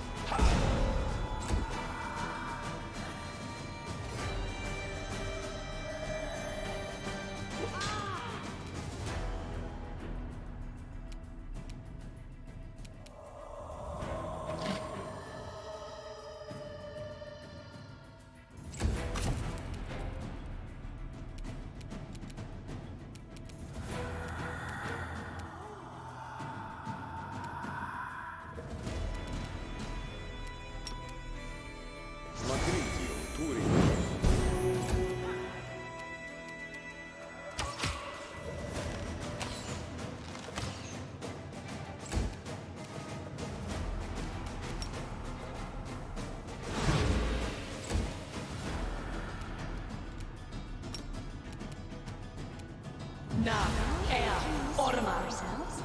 Ourselves?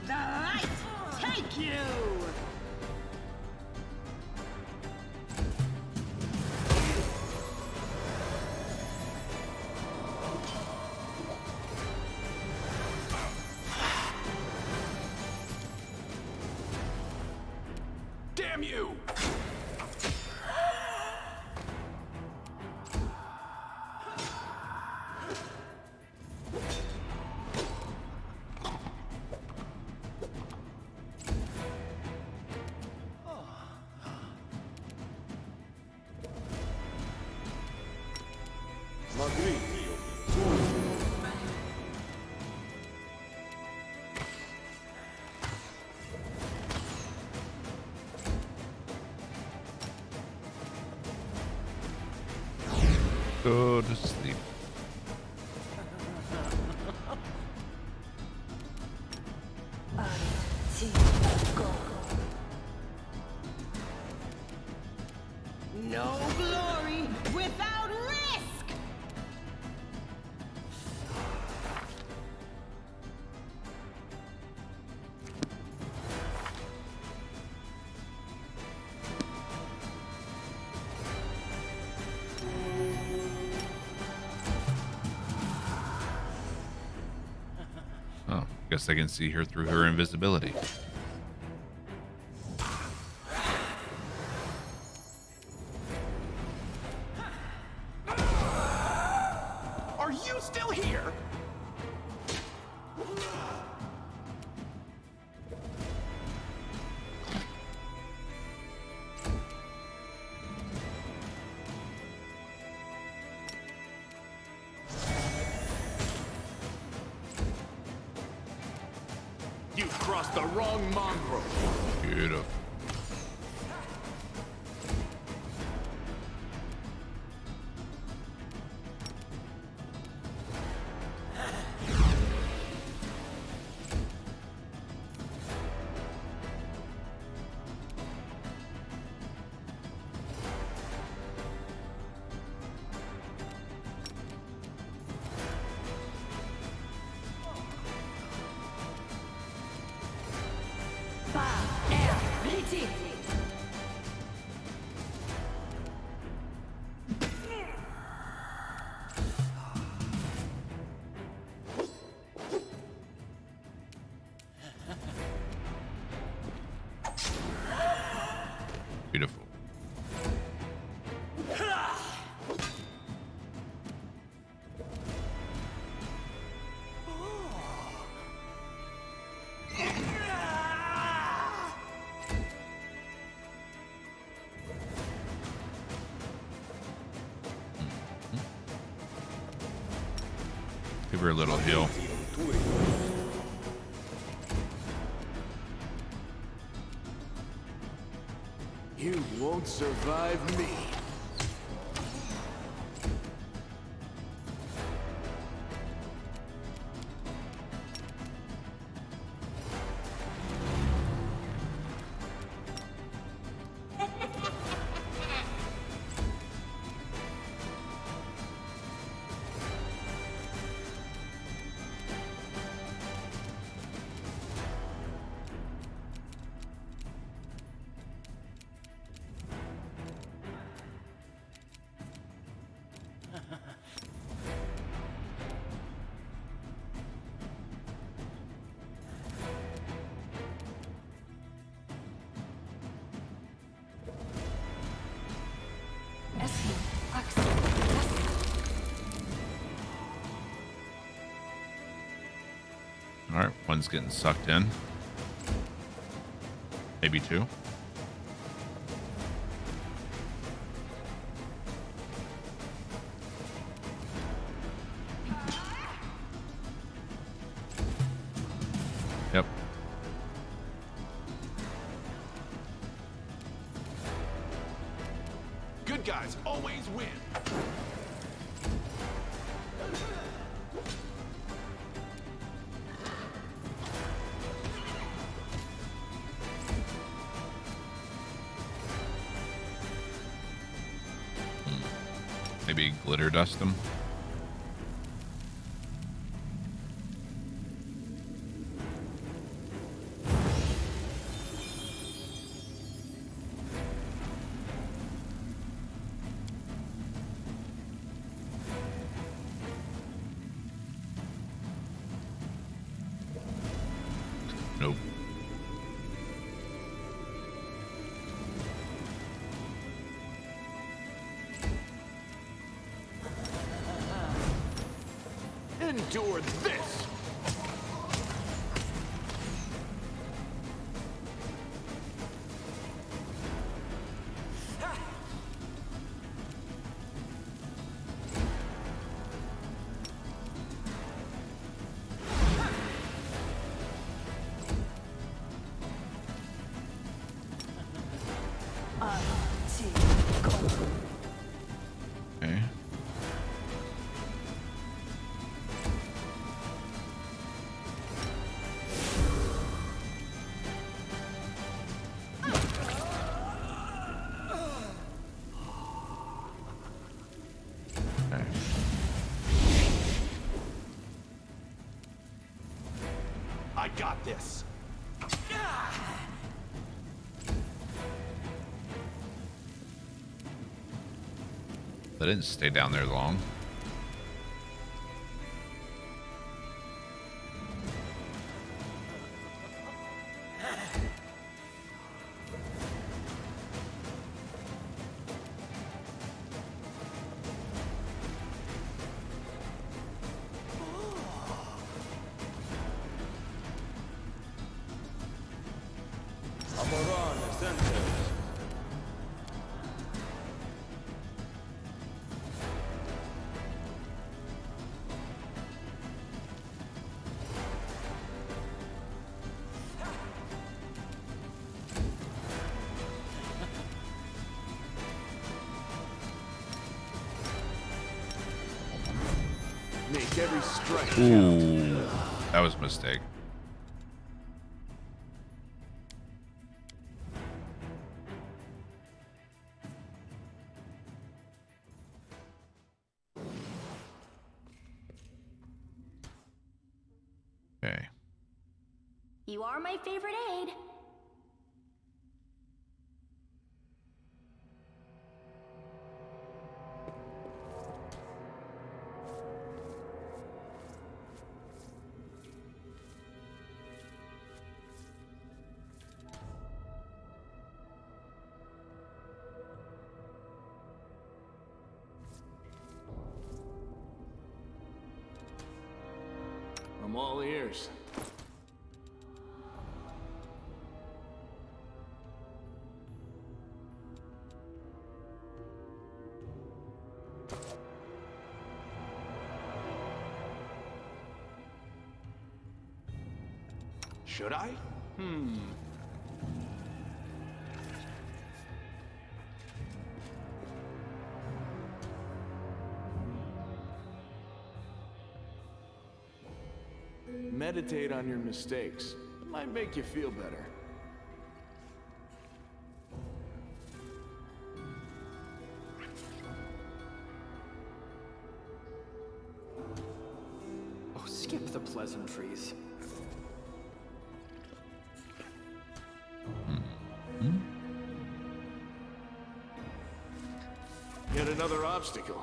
The light take you! Damn you! Go to sleep. No glory without risk! Oh, guess I can see her through her invisibility. Are you still here? You've crossed the wrong mongrel. Beautiful. Give her a little heal. You won't survive me. All right, one's getting sucked in. Maybe two. Yep. Good guys always win. Maybe glitter dust them. Nope. Endure this! Okay. Okay. I got this. They didn't stay down there long. Make every strike count. Ooh, that was a mistake. Okay. You are my favorite aide. I'm all ears. should I? Meditate on your mistakes. It might make you feel better. Oh, skip the pleasantries. Yet another obstacle.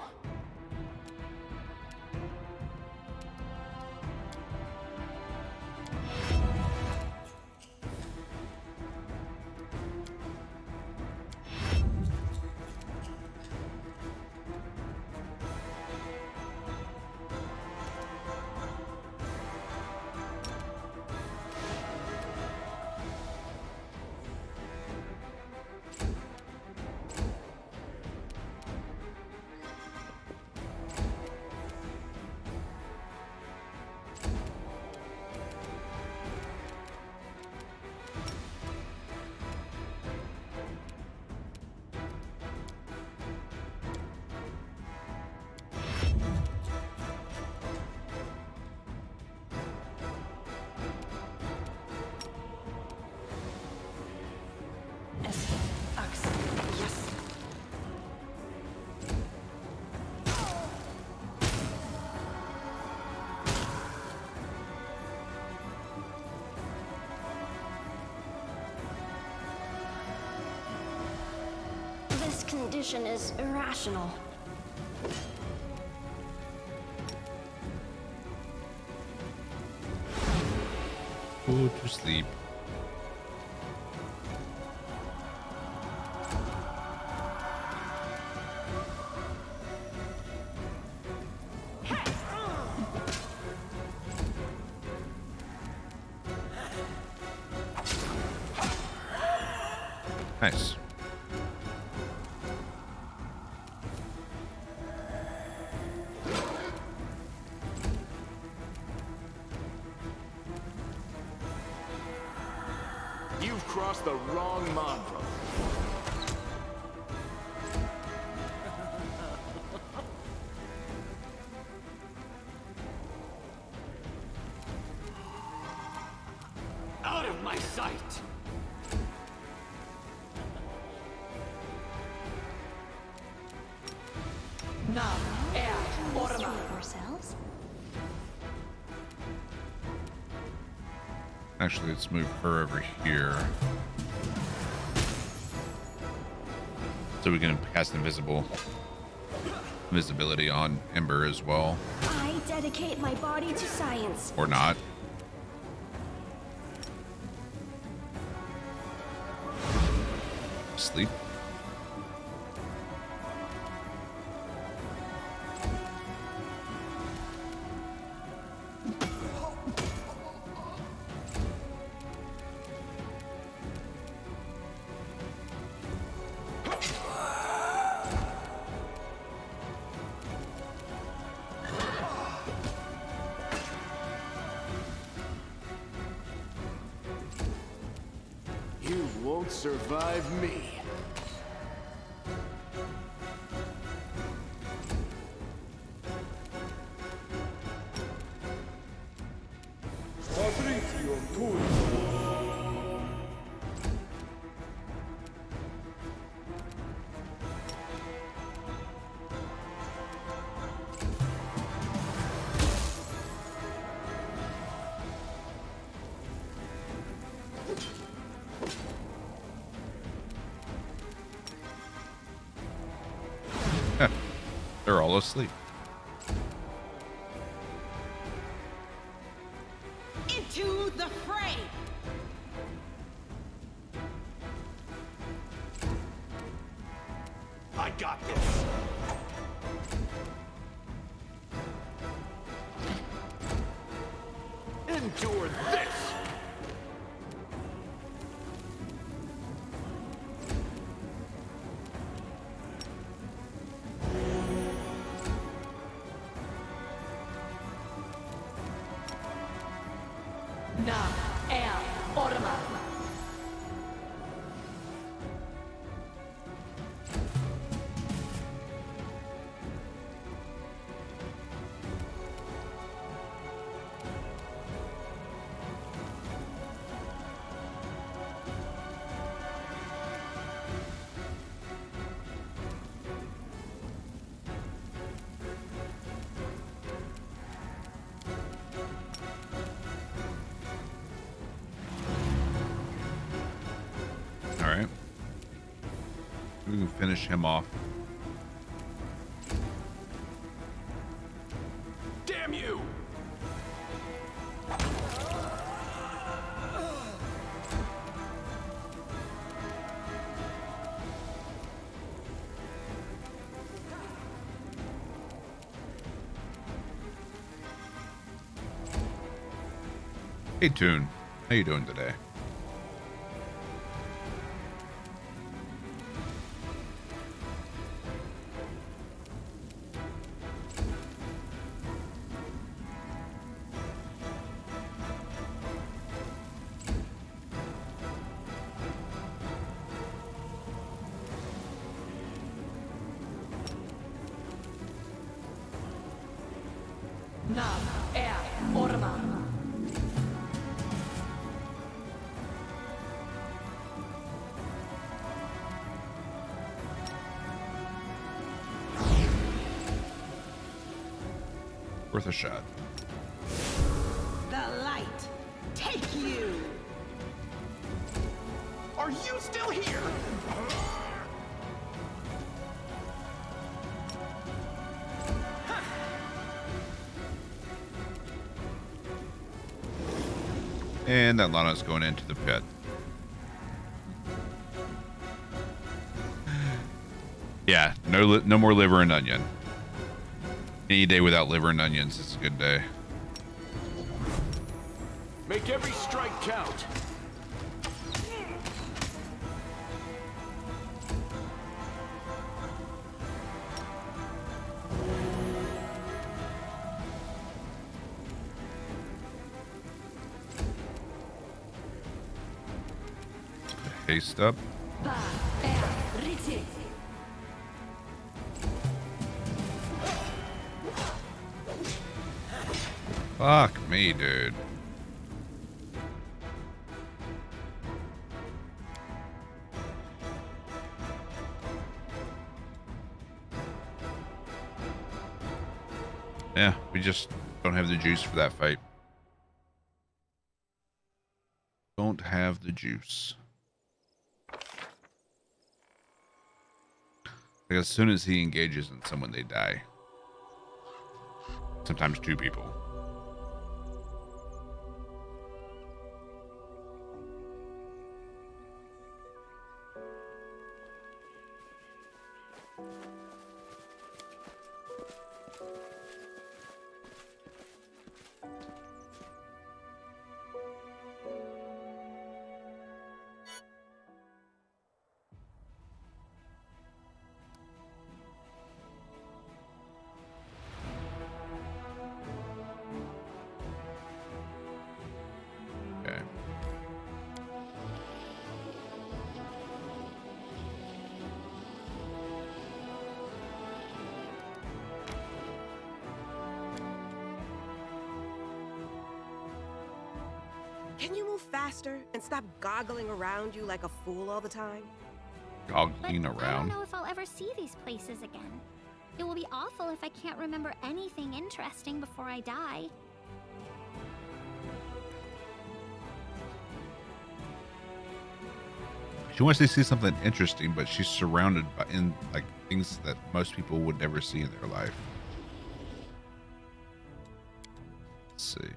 This condition is irrational. Go to sleep. Nice. You've crossed the wrong mob, brother. Out of my sight! Let's treat ourselves. Actually, let's move her over here. So we can cast invisibility on Ember as well. I dedicate my body to science. Or not. Sleep. You won't survive me. They're all asleep. Into the fray! I got this. Endure this. Na, er, We can finish him off. Damn you! Hey, Toon. How you doing today? Worth a shot. The light, take you! Are you still here? And that Lana's going into the pit. Yeah, no more liver and onion. Any day without liver and onions is a good day. Make every strike count. Haste up. Fuck me, dude. Yeah, we just don't have the juice for that fight. Don't have the juice. Like as soon as he engages in someone, they die. Sometimes two people. Okay. Can you move faster and stop goggling around you like a fool all the time? Goggling But I around. don't know if I'll ever see these places again. It will be awful if I can't remember anything interesting before I die. She wants to see something interesting, but she's surrounded by like things that most people would never see in their life. Let's see.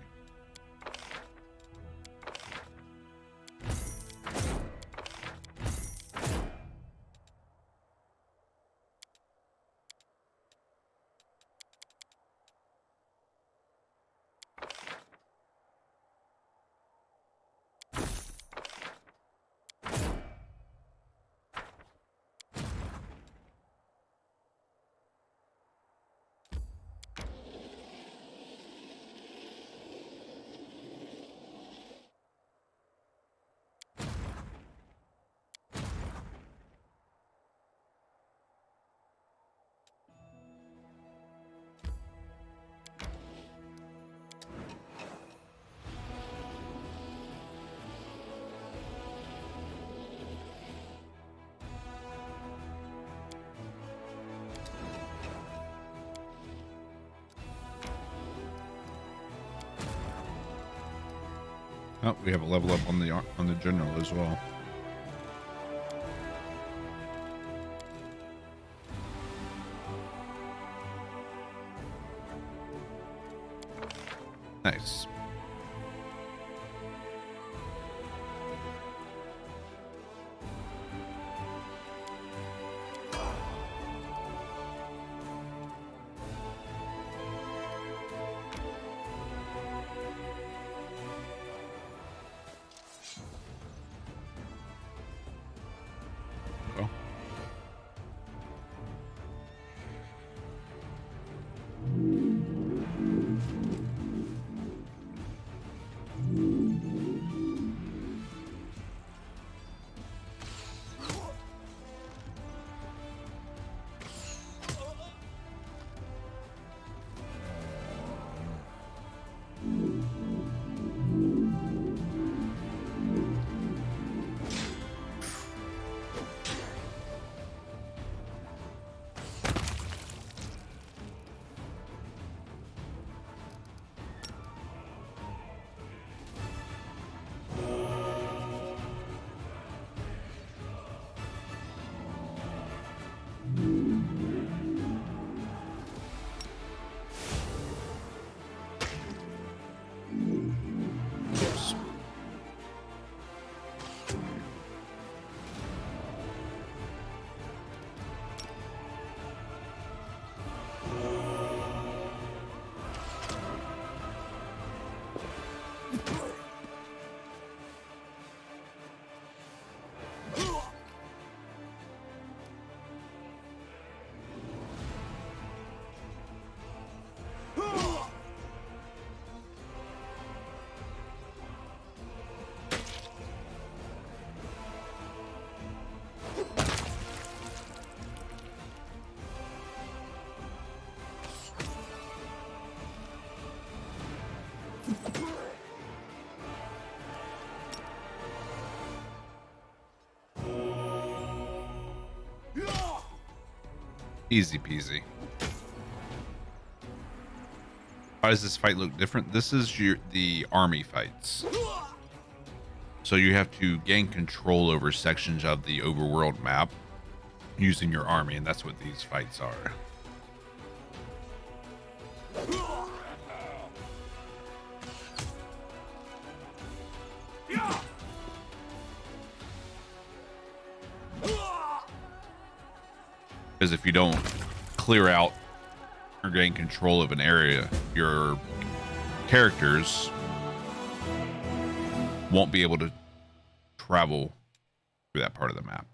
Oh, we have a level up on the general as well. Nice. Well. Oops. Easy peasy. Why does this fight look different? This is the army fights. So you have to gain control over sections of the overworld map using your army, and that's what these fights are. Because if you don't clear out or gain control of an area, your characters won't be able to travel through that part of the map.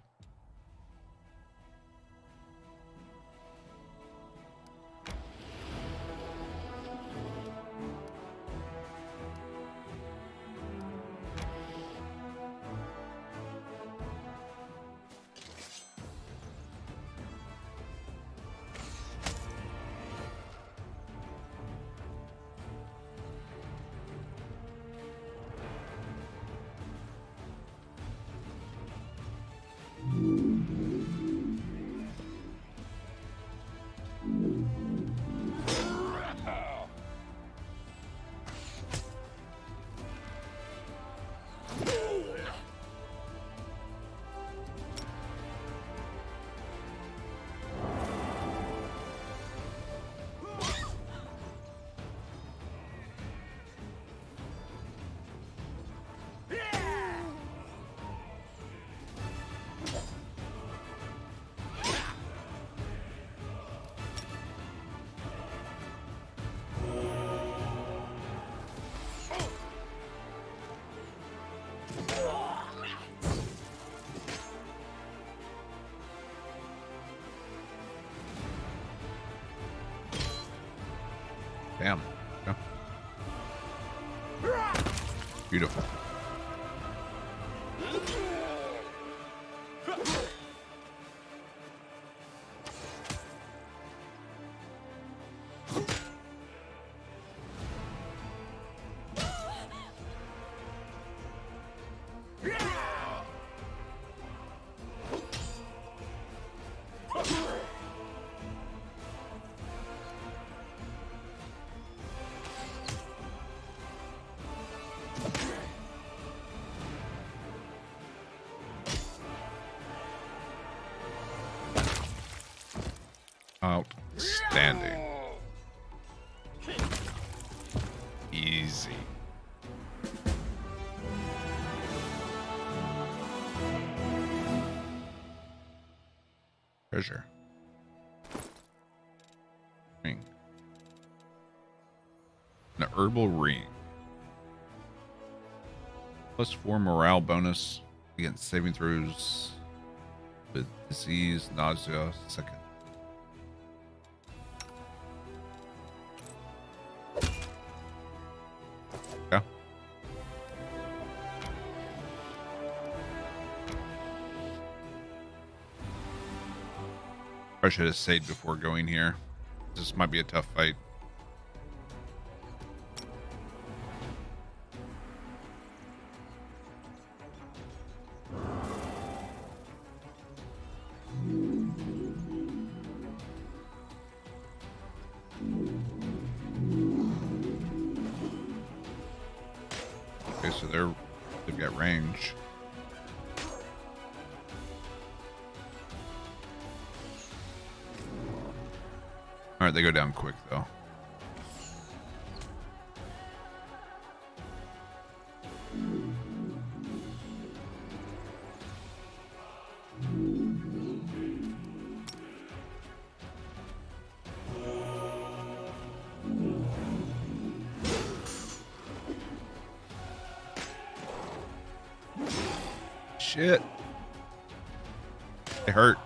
Damn. Yeah. Beautiful. Outstanding. Easy Easy. Treasure. Ring. An herbal ring. +4 morale bonus against saving throws with disease, nausea, second. Yeah. I should have saved before going here. This might be a tough fight. Okay, so they've got range. All right, they go down quick though. Shit. They hurt.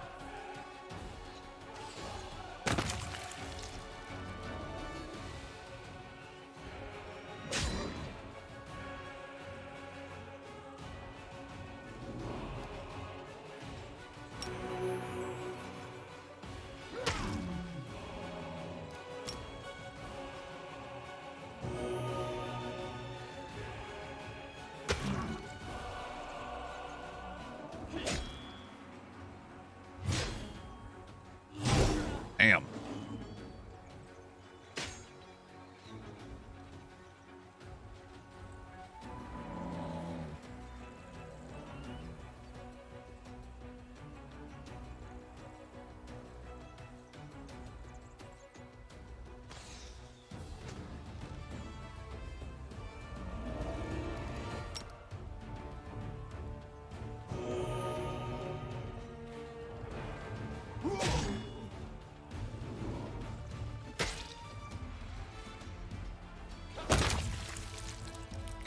Damn.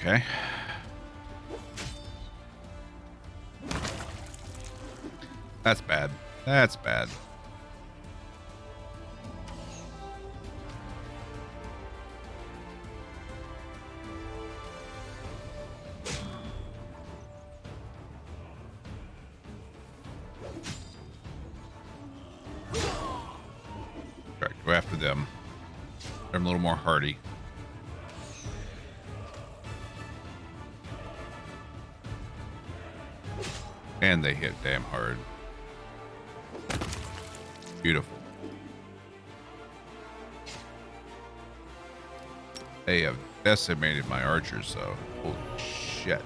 Okay. That's bad. That's bad. All right, go after them. I'm a little more hardy. And they hit damn hard. Beautiful. They have decimated my archers, so holy shit.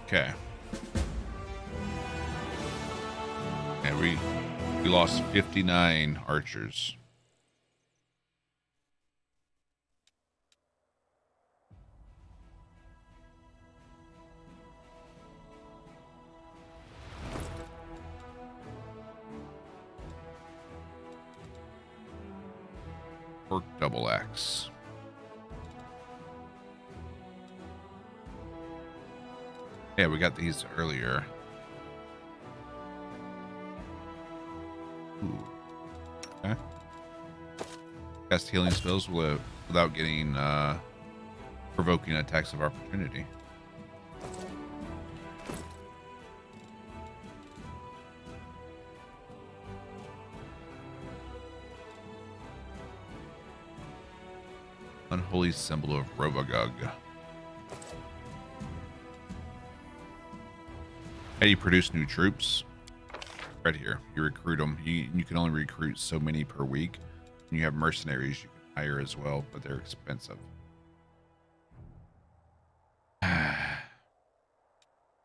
Okay. And we lost 59 archers. Orc double axe. Yeah, we got these earlier. Ooh. Okay. Cast healing spells without getting provoking attacks of opportunity. Unholy symbol of Robogug. I How you produce new troops? Right here. You recruit them. You can only recruit so many per week. And you have mercenaries you can hire as well, but they're expensive.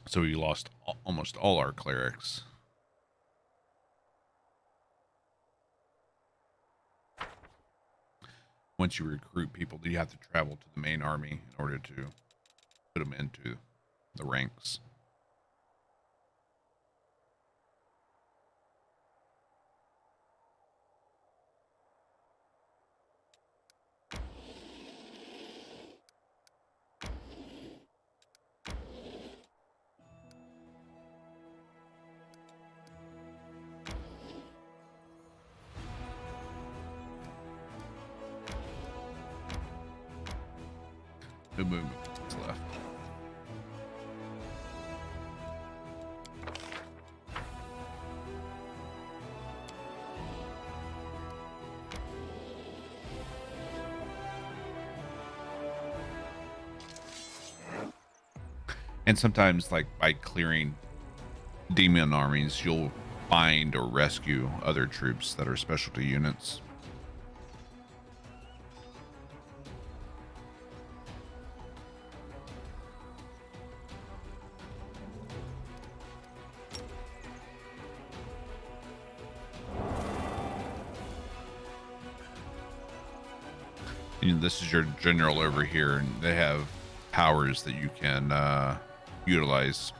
So we lost almost all our clerics. Once you recruit people, you have to travel to the main army in order to put them into the ranks. No movement is left. And sometimes, like, by clearing demon armies, you'll find or rescue other troops that are specialty units. And this is your general over here, and they have powers that you can utilize.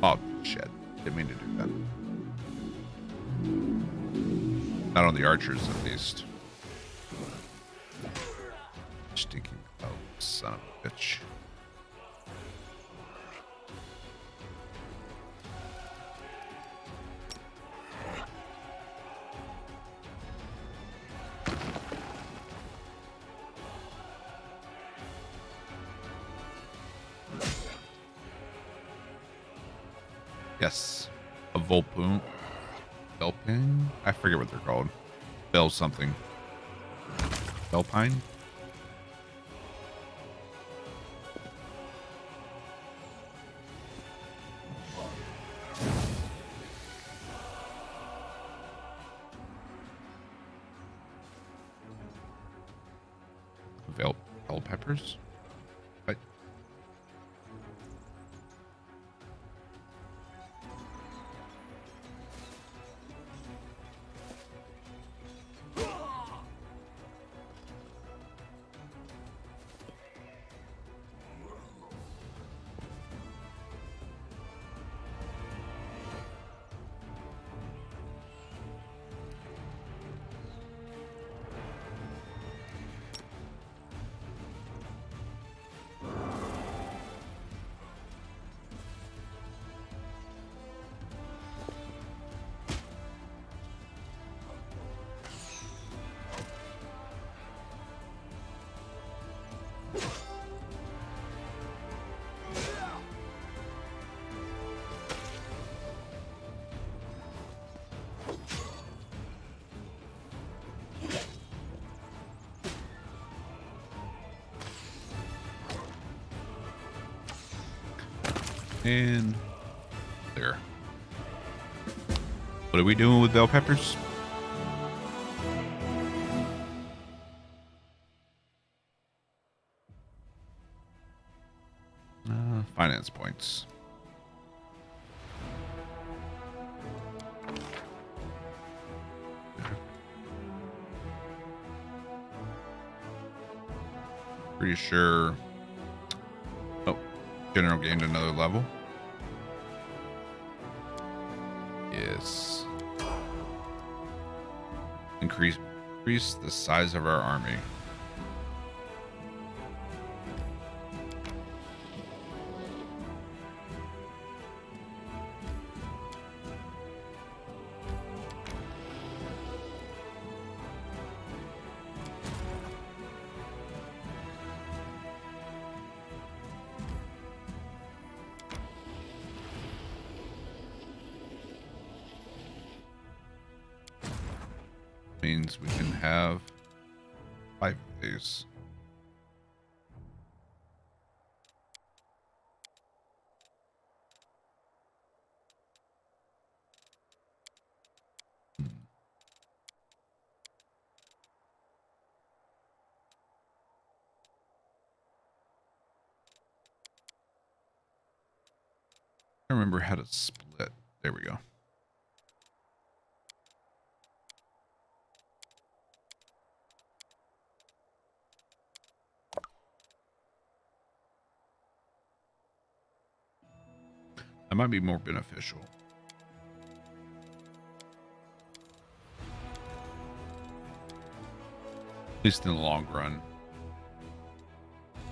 Oh shit! Didn't mean to do that. Not on the archers, at least. Stinking oh, son of a bitch! Yes, a Volpune, Belpine. I forget what they're called. Bell something. Belpine. Bell peppers. What? And there. What are we doing with bell peppers? Finance points. Pretty sure. Oh, general gained another level. Yes. Increase the size of our army. Means we can have 5 of these. I remember how to split. There we go. That might be more beneficial. At least in the long run.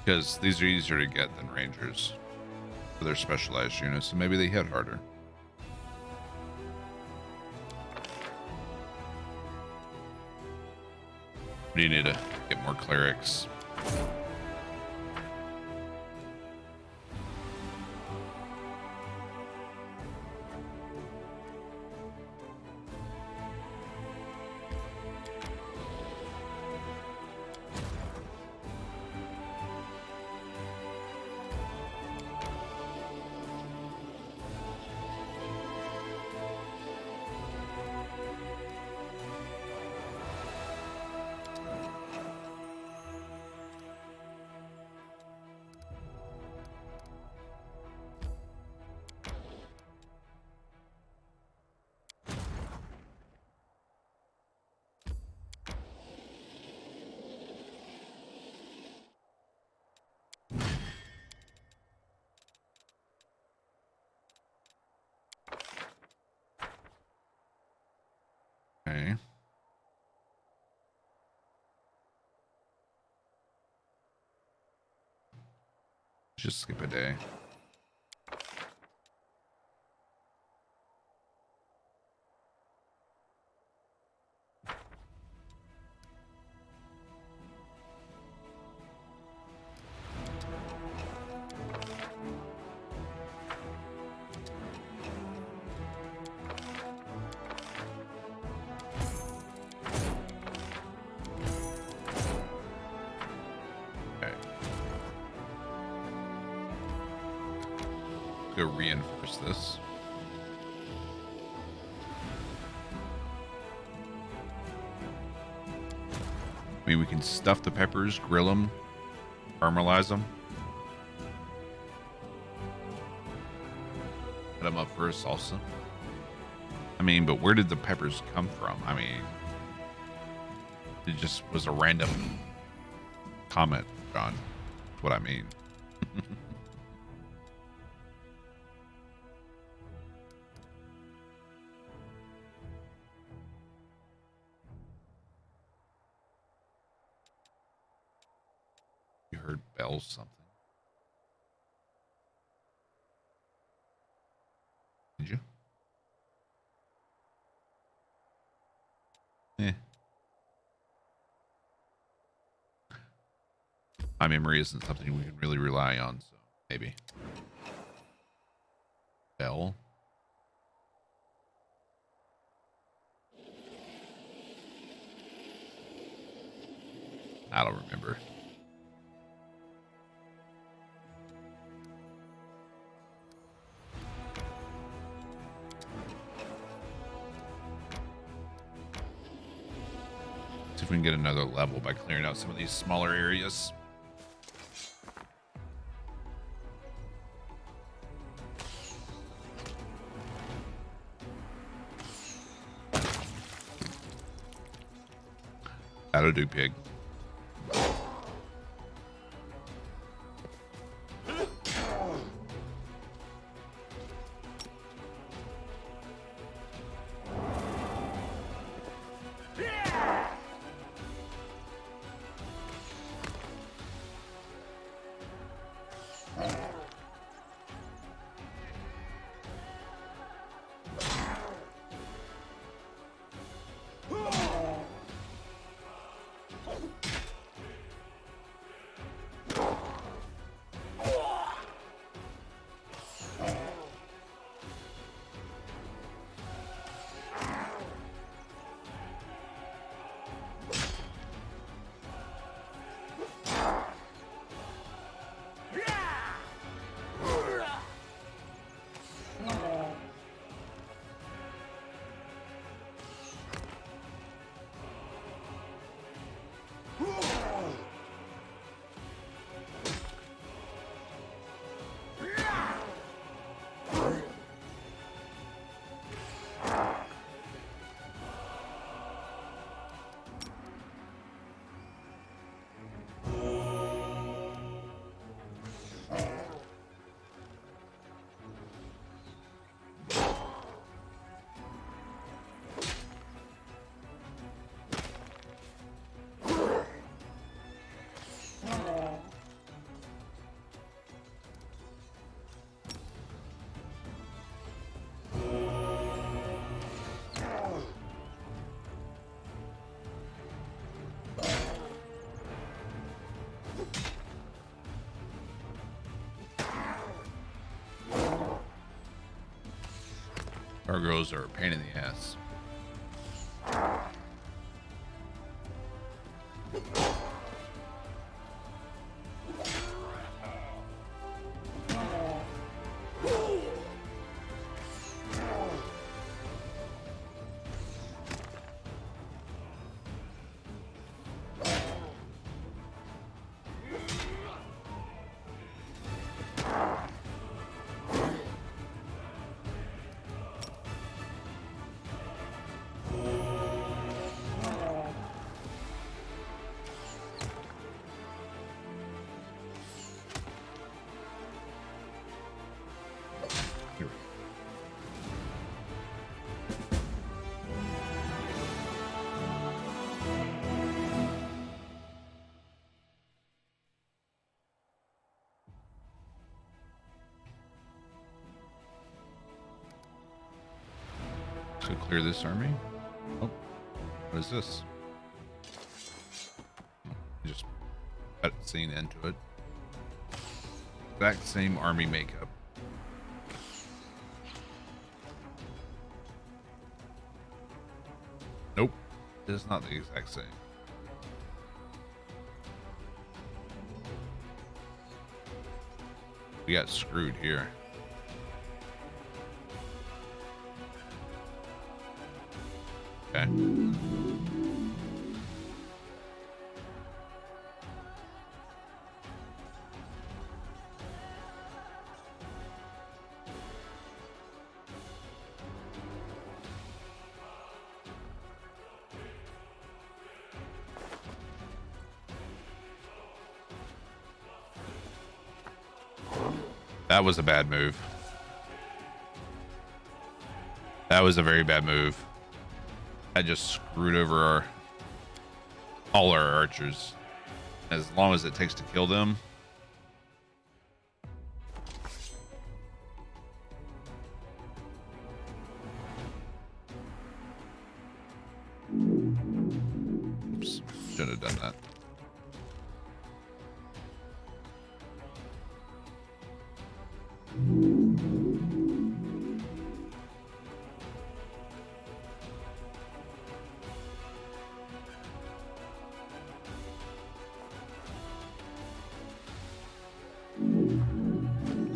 Because these are easier to get than Rangers for their specialized units, so maybe they hit harder. We need to get more clerics. Okay. Just skip a day. Go reinforce this. I mean, we can stuff the peppers, grill them, caramelize them. Put them up for a salsa. I mean, but where did the peppers come from? I mean, it just was a random comment, John. That's what I mean. You heard bells something. Did you? Eh. My memory isn't something we can really rely on, so maybe. Bell. I don't remember. See if we can get another level by clearing out some of these smaller areas. That'll do, pig. Gargoyles are a pain in the ass. To clear this army. Oh, what is this? Just cut scene into it. Exact same army makeup. Nope, it is not the exact same. We got screwed here. Okay. That was a bad move. That was a very bad move. I just screwed over all our archers. As long as it takes to kill them. Oops, shouldn't have done that.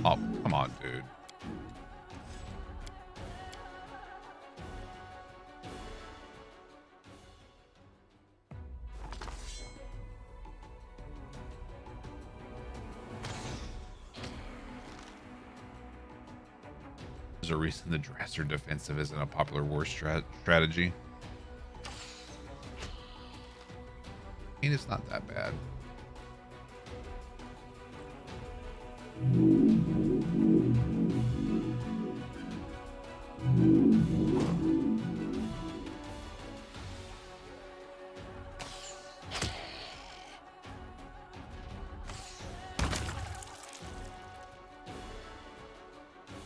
Oh, come on, dude. There's a reason the Drast defensive isn't a popular war strategy. I mean, it's not that bad.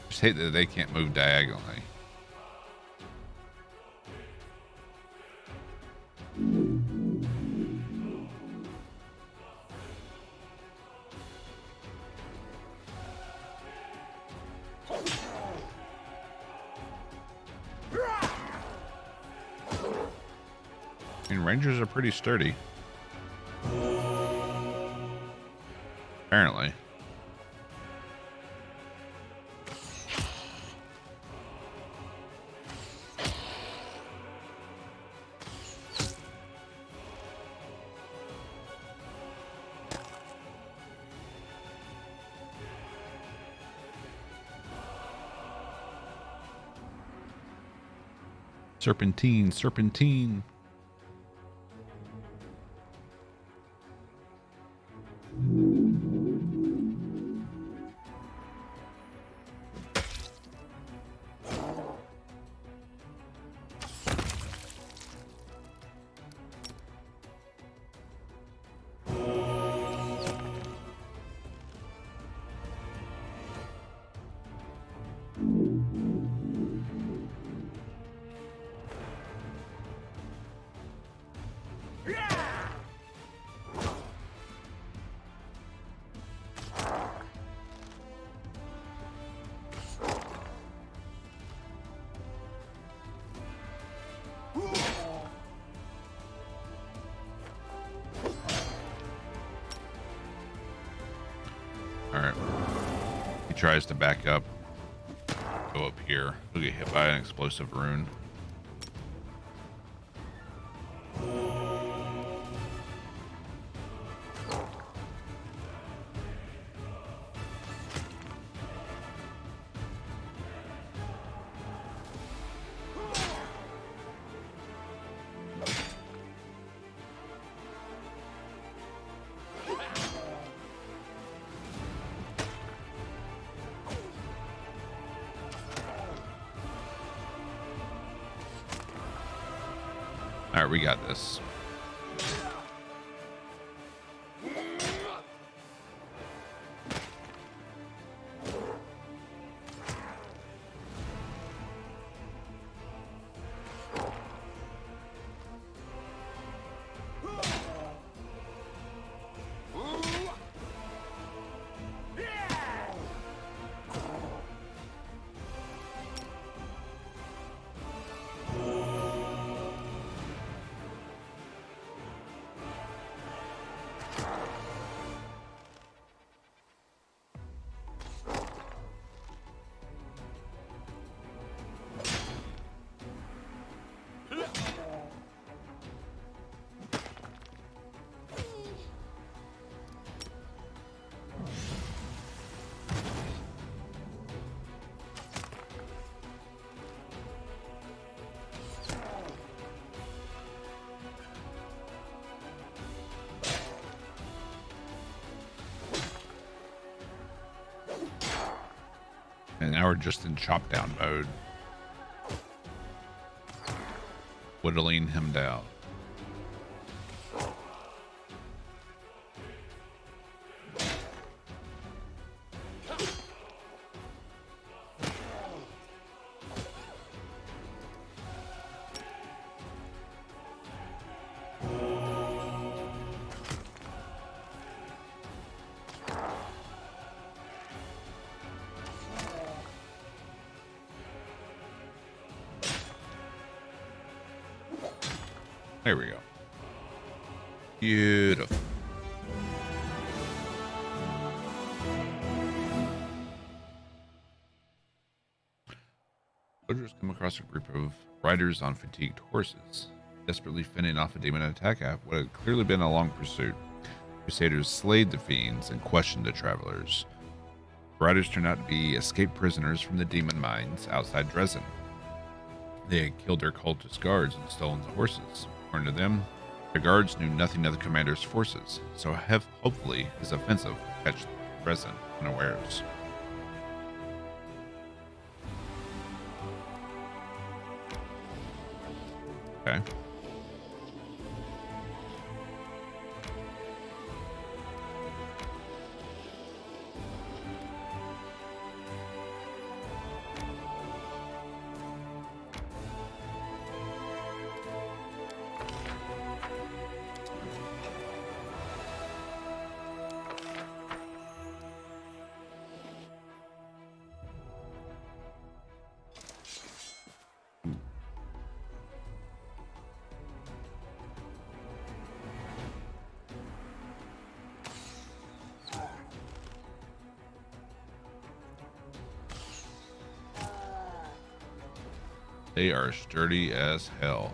Just hate that they can't move diagonally. I mean, Rangers are pretty sturdy. Apparently. Serpentine, serpentine. He tries to back up, go up here. He'll get hit by an explosive rune. All right, we got this. And now we're just in chop down mode. Whittling him down. There we go. Beautiful. Soldiers come across a group of riders on fatigued horses, desperately fending off a demon attack at what had clearly been a long pursuit. Crusaders slayed the fiends and questioned the travelers. The riders turned out to be escaped prisoners from the demon mines outside Dresden. They had killed their cultist guards and stolen the horses. According to them, the guards knew nothing of the commander's forces, so hopefully his offensive will catch Dresden unawares. Okay. They are sturdy as hell.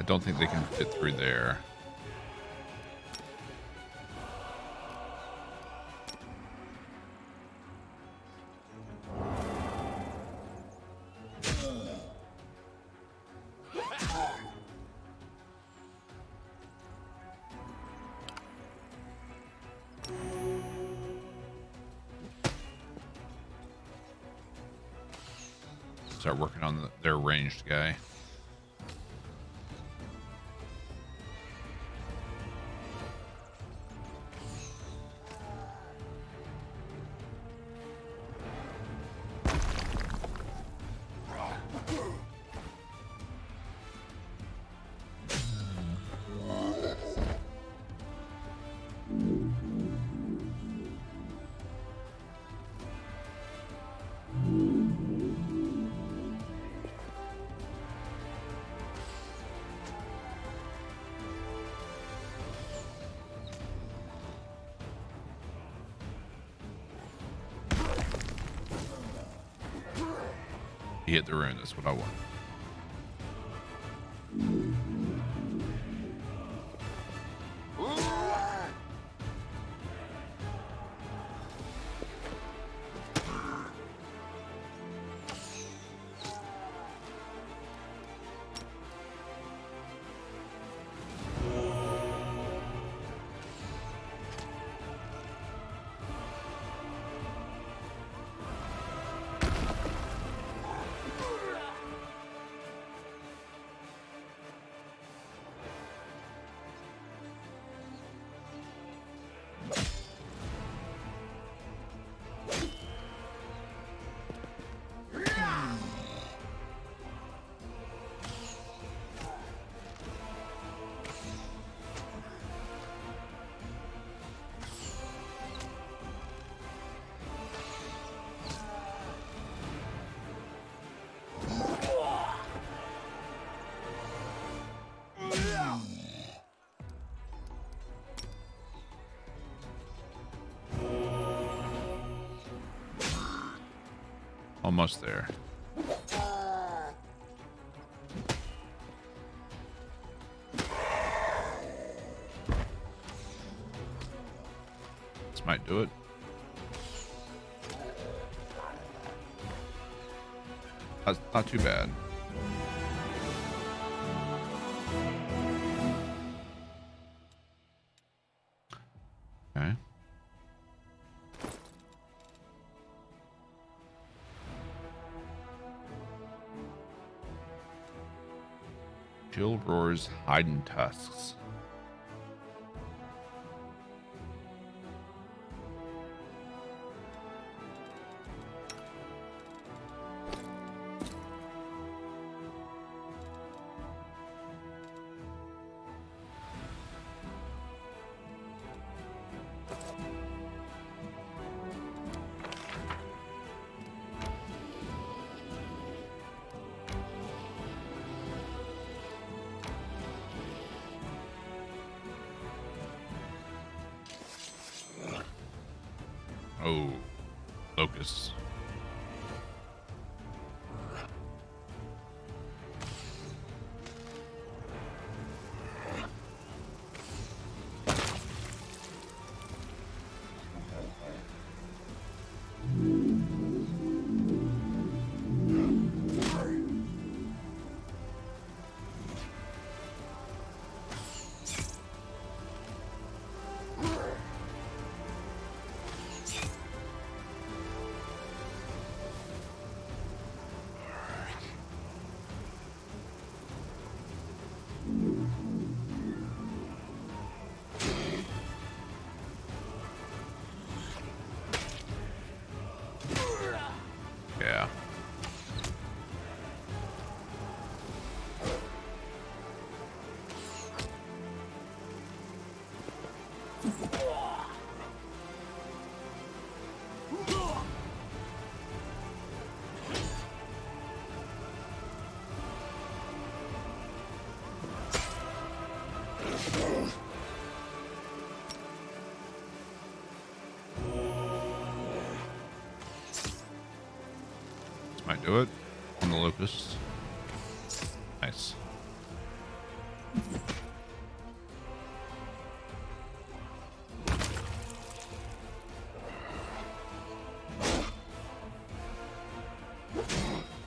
I don't think they can fit through there. Start working on their ranged guy. He hit the rune. That's what I want. Almost there. This might do it. That's not too bad. Okay. Shield roars, hiding tusks. Oh, locusts. Yeah. This might do it on the locust. Nice.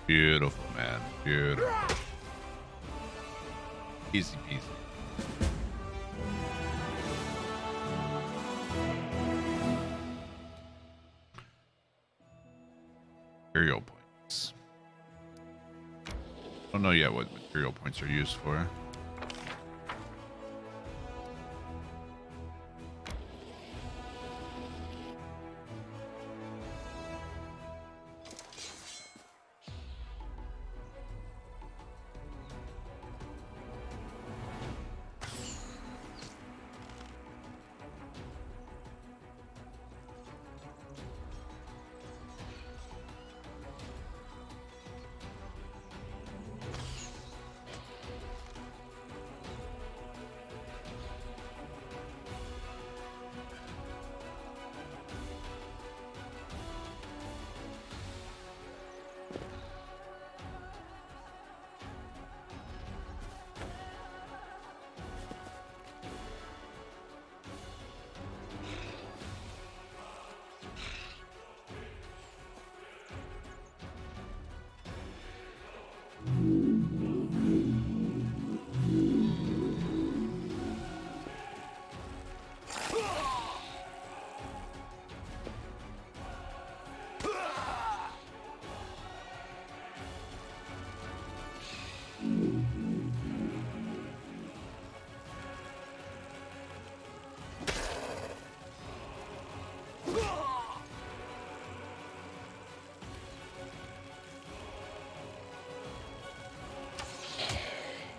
Beautiful, man. Beautiful. Easy peasy. Imperial points. Don't know yet what material points are used for.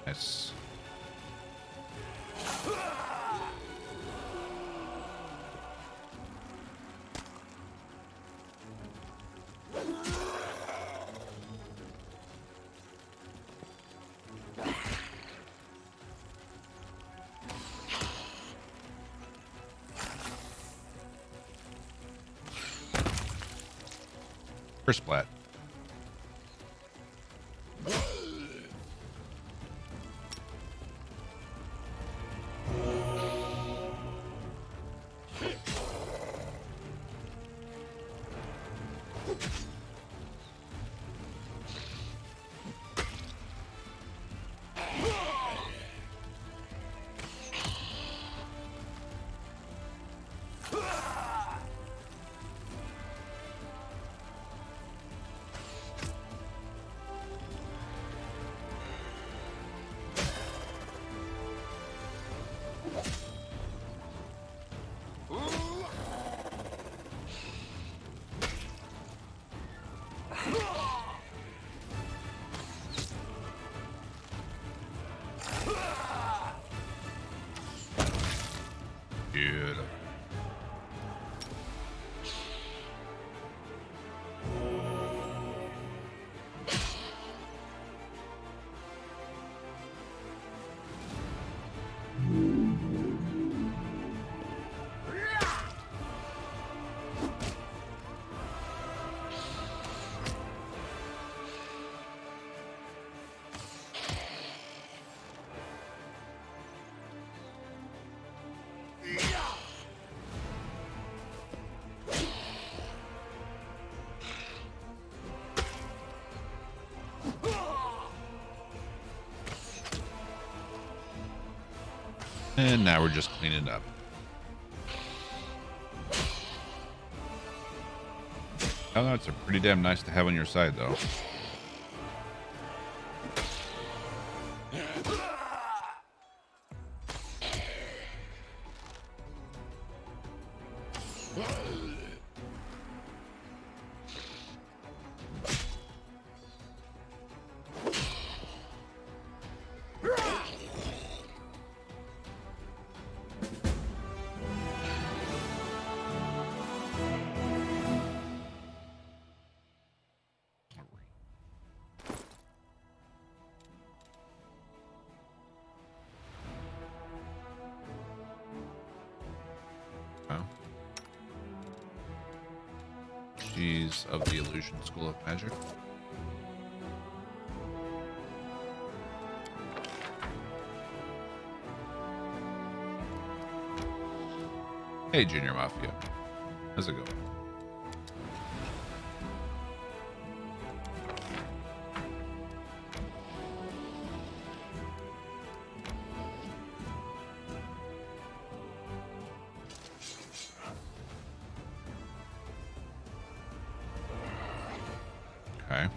Nice. First splat. Beautiful. And now we're just cleaning up. Oh, that's a pretty damn nice to have on your side, though. She's of the Illusion School of Magic. Hey, Junior Mafia. How's it going? Okay.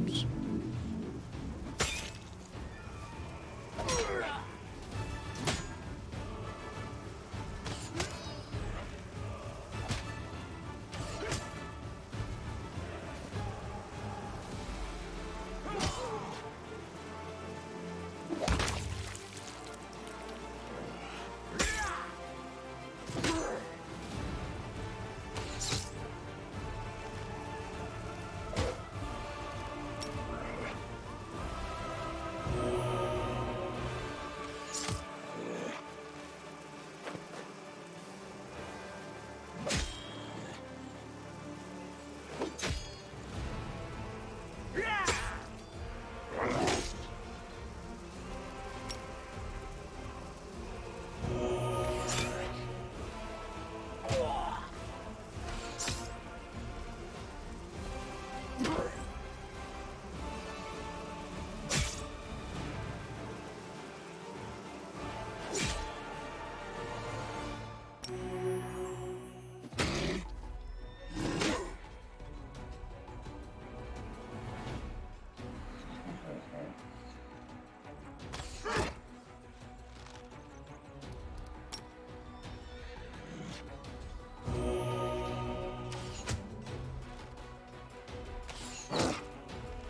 Whoops.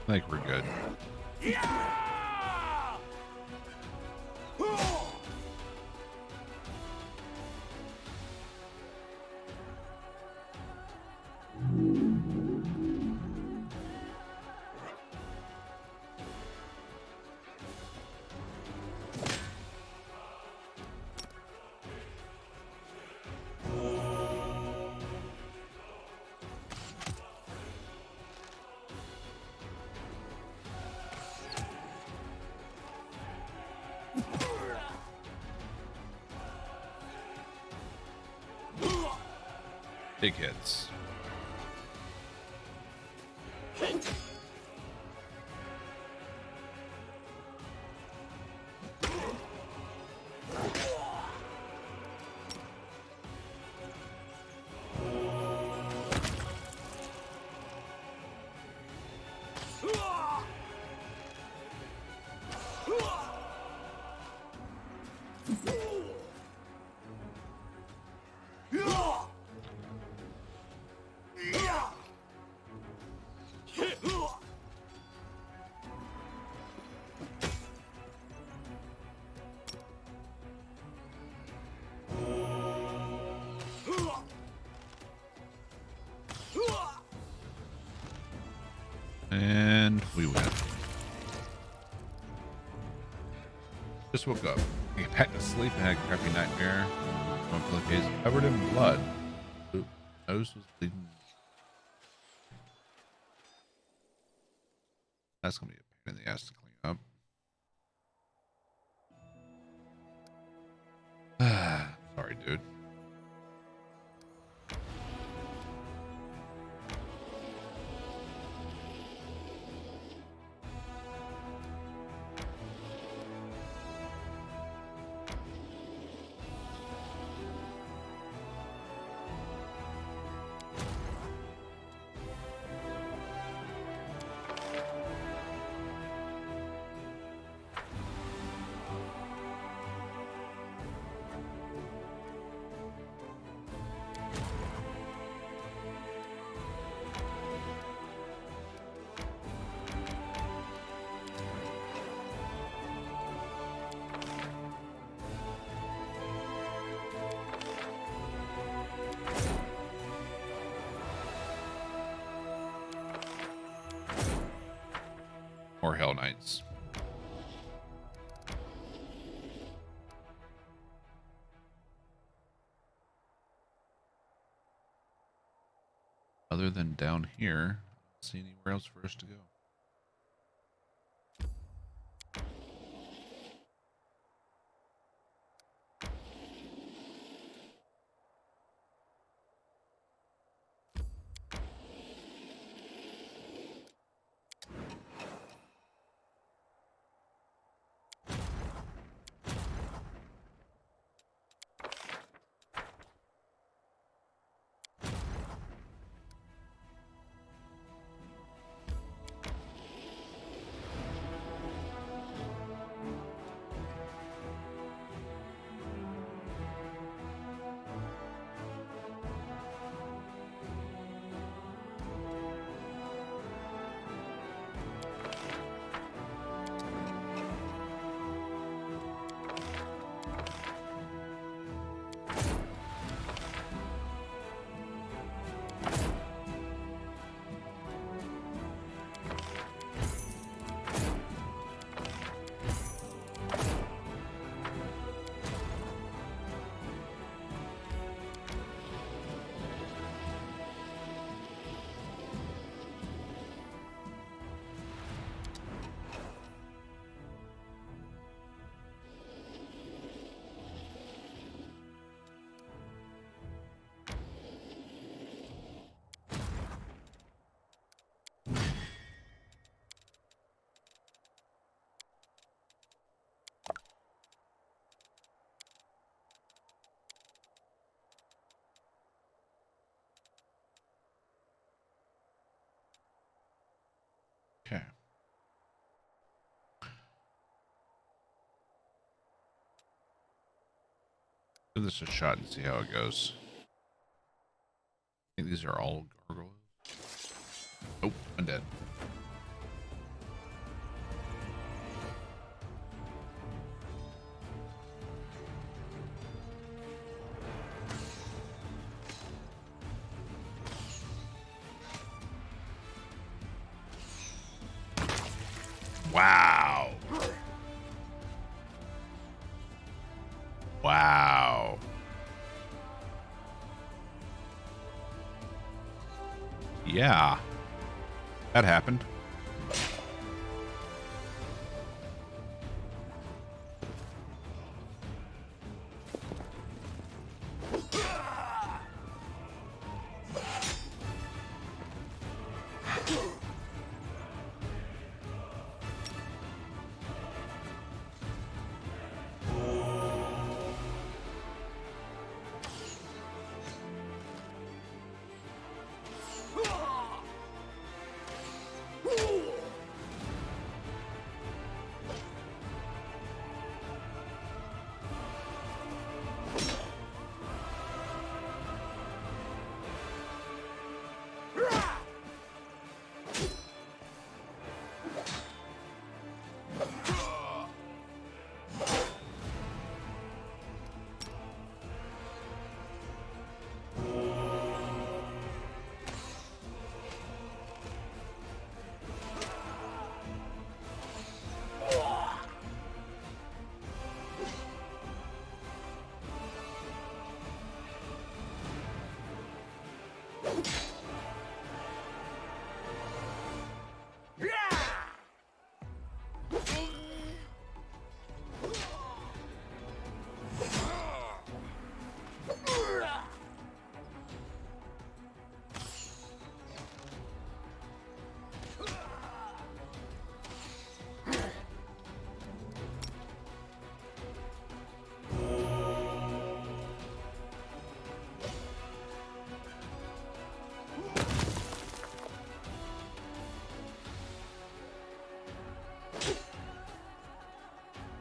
I think we're good. Big hits. And we win. Just woke up. I got back to sleep and had a crappy nightmare. One pillowcase covered in blood. Oop, nose was bleeding. That's gonna be a pain in the ass to clean up. Sorry, dude. Or Hell Knights. Other than down here, I don't see anywhere else for us to go. Give this a shot and see how it goes. I think these are all gargoyles. Nope, I'm dead. Wow. Wow. Yeah. That happened.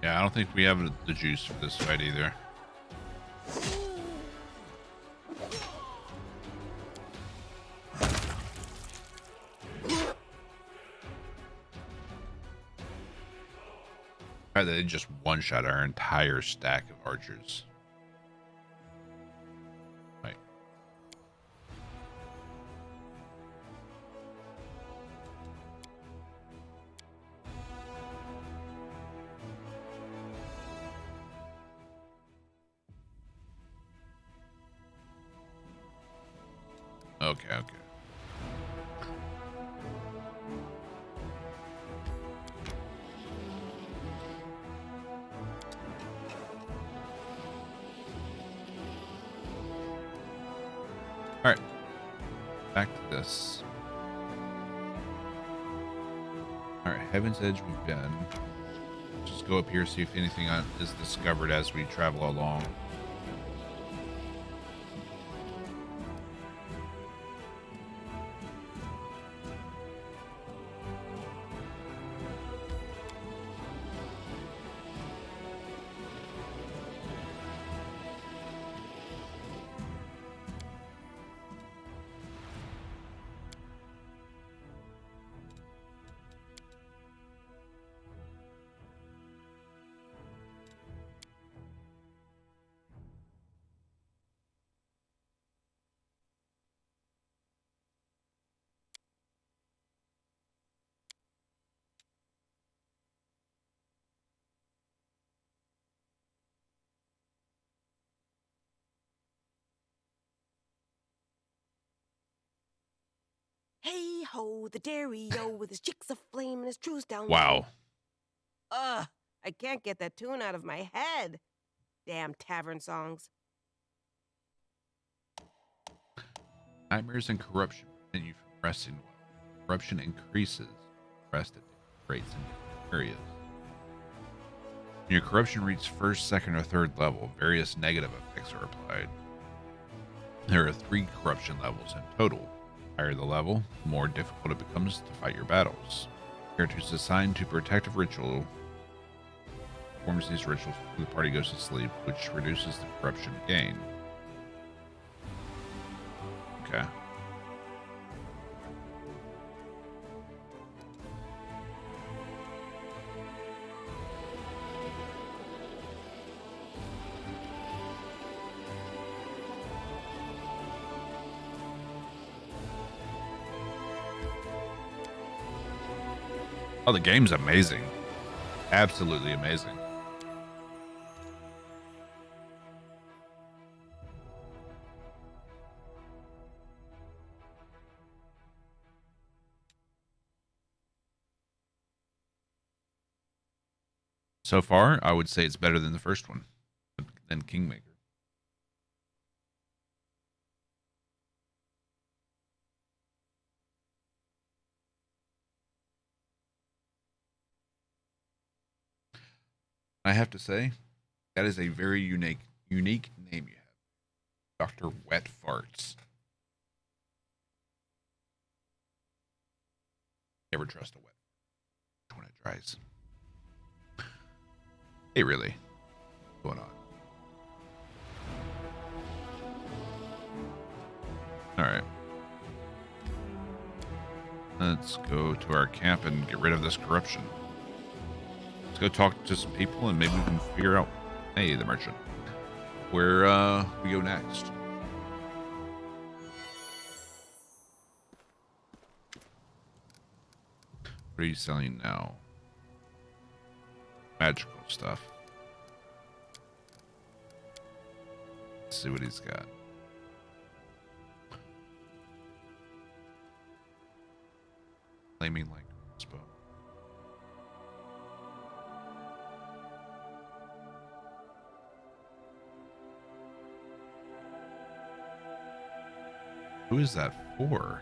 Yeah, I don't think we have the juice for this fight either. They just one-shot our entire stack of archers. Right. Okay, okay. All right, back to this. All right, Heaven's Edge we've been. Just go up here, see if anything is discovered as we travel along. Hey ho, the dairy-o with his chicks aflame and his trues down Wow. low. Ugh, I can't get that tune out of my head. Damn tavern songs. Nightmares and corruption prevent you from resting well. Corruption increases rest at different rates in different areas. When your corruption reaches first, second, or third level, various negative effects are applied. There are 3 corruption levels in total. The higher the level, the more difficult it becomes to fight your battles. Characters assigned to protective ritual performs these rituals before the party goes to sleep, which reduces the corruption gain. Okay. Oh, the game's amazing. Absolutely amazing. So far, I would say it's better than the first one, than Kingmaker. I have to say, that is a very unique name you have. Dr. Wet Farts. Never trust a wet when it dries. Hey, really? What's going on? Alright. Let's go to our camp and get rid of this corruption. Let's go talk to some people and maybe we can figure out, hey, the merchant, where we go next. What are you selling now? Magical stuff. Let's see what he's got. Flaming like crossbow. Who is that for?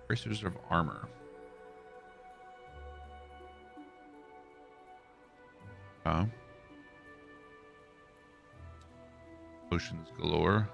Bracers of armor. Potions galore.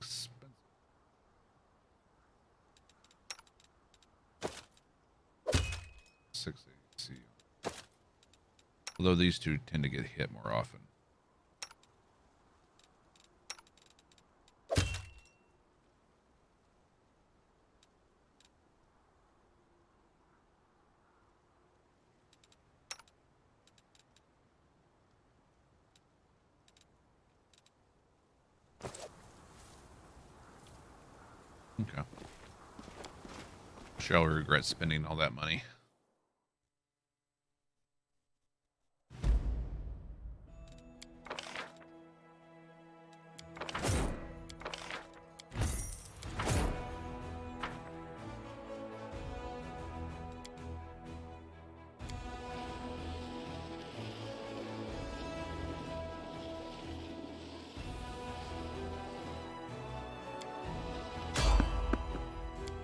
Expensive. 60 AC. Although these two tend to get hit more often. Okay. Shall regret spending all that money.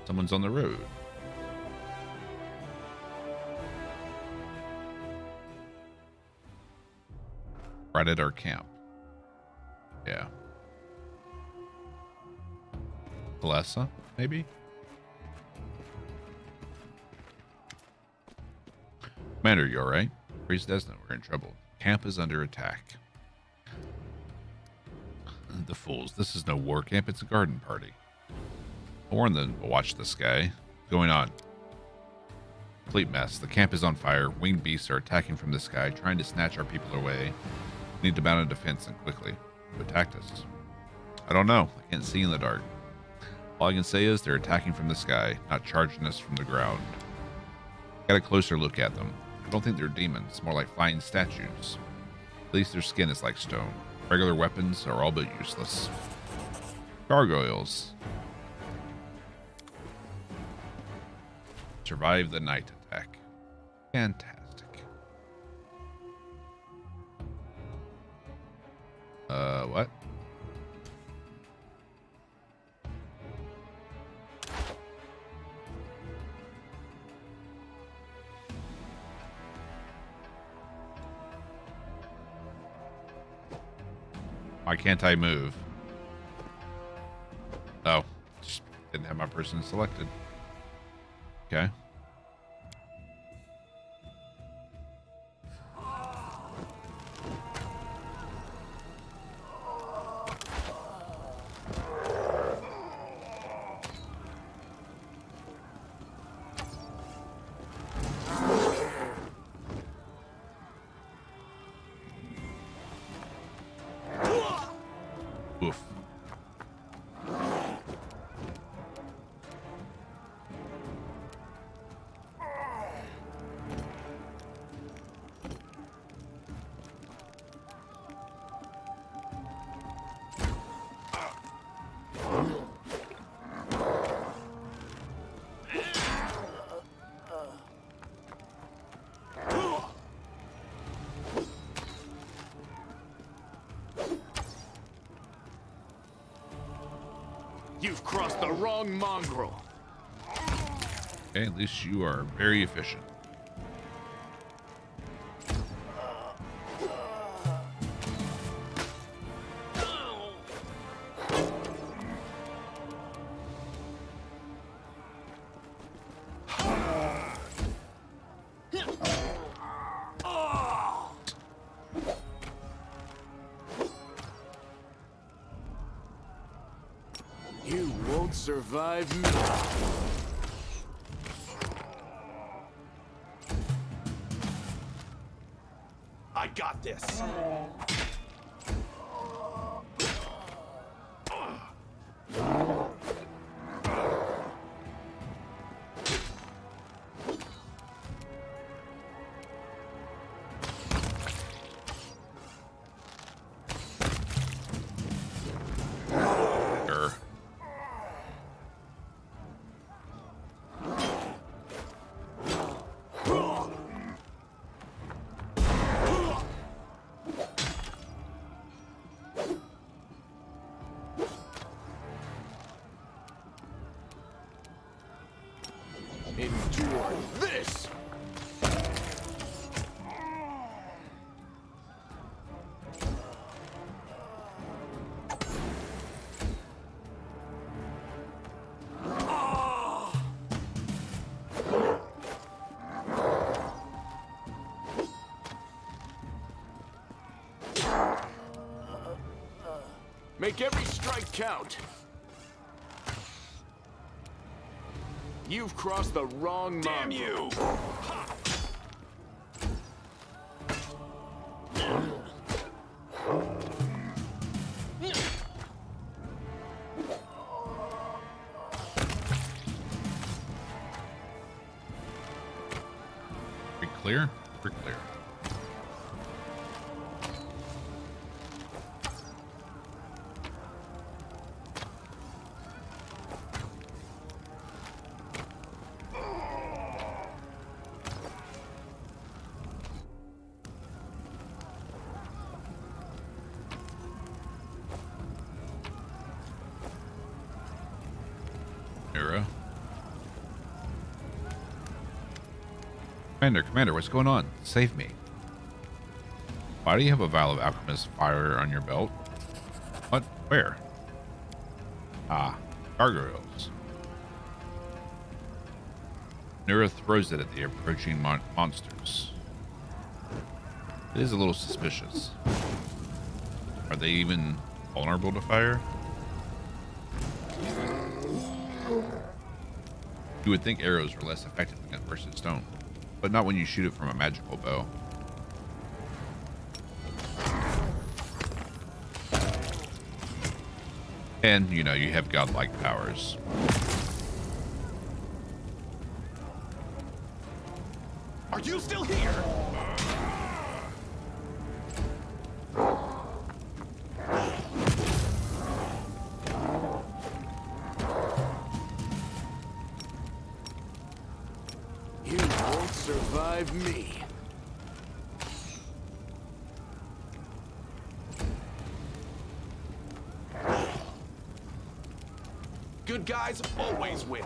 Someone's on the road. Right at our camp. Yeah. Alessa, maybe? Commander, you alright? Priest Desna, we're in trouble. Camp is under attack. The fools. This is no war camp, it's a garden party. I warned them to watch the sky. What's going on? Complete mess. The camp is on fire. Winged beasts are attacking from the sky, trying to snatch our people away. We need to mount a defense and quickly. Who attacked us? I don't know. I can't see in the dark. All I can say is they're attacking from the sky, not charging us from the ground. Got a closer look at them. I don't think they're demons, more like flying statues. At least their skin is like stone. Regular weapons are all but useless. Gargoyles. Survive the night attack. Fantastic. What? Why can't I move? Oh, just didn't have my person selected. Okay. Oof. You've crossed the wrong mongrel. Okay, at least you are very efficient. You won't survive me. I got this. Endure this! Make every strike count. You've crossed the wrong mongrel. Damn you! We clear? We're clear. Commander, what's going on? Save me. Why do you have a vial of alchemist fire on your belt? Where? Ah, gargoyles. Nura throws it at the approaching monsters. It is a little suspicious. Are they even vulnerable to fire? You would think arrows are less effective versus stone, but not when you shoot it from a magical bow. And, you know, you have godlike powers. Are you still here? You won't survive me. Good guys always win.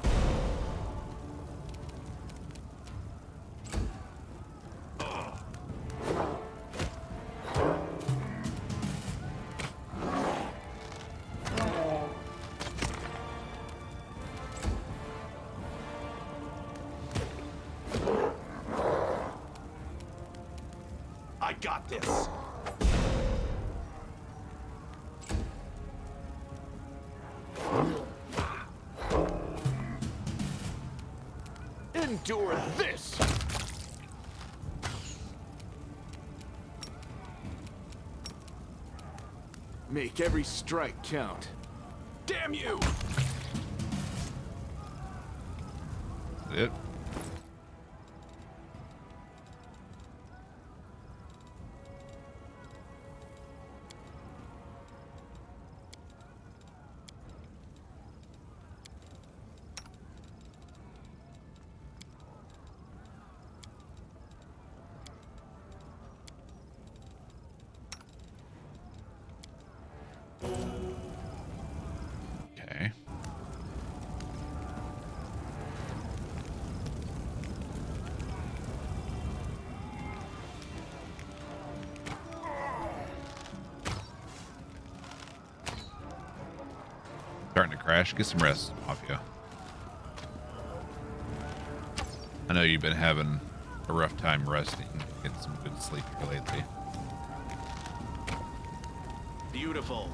I got this. Endure this. Make every strike count. Damn you! It. Okay. Starting to crash. Get some rest, Mafia. I know you've been having a rough time resting. Getting some good sleep here lately. Beautiful.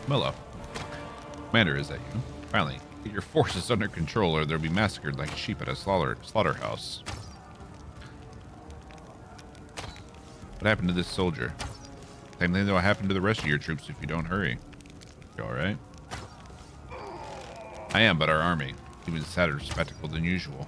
Milla. Commander, is that you? Finally, get your forces under control or they'll be massacred like sheep at a slaughterhouse. What happened to this soldier? Same thing that'll happen to the rest of your troops if you don't hurry. You alright? I am, but our army, even sadder spectacle than usual.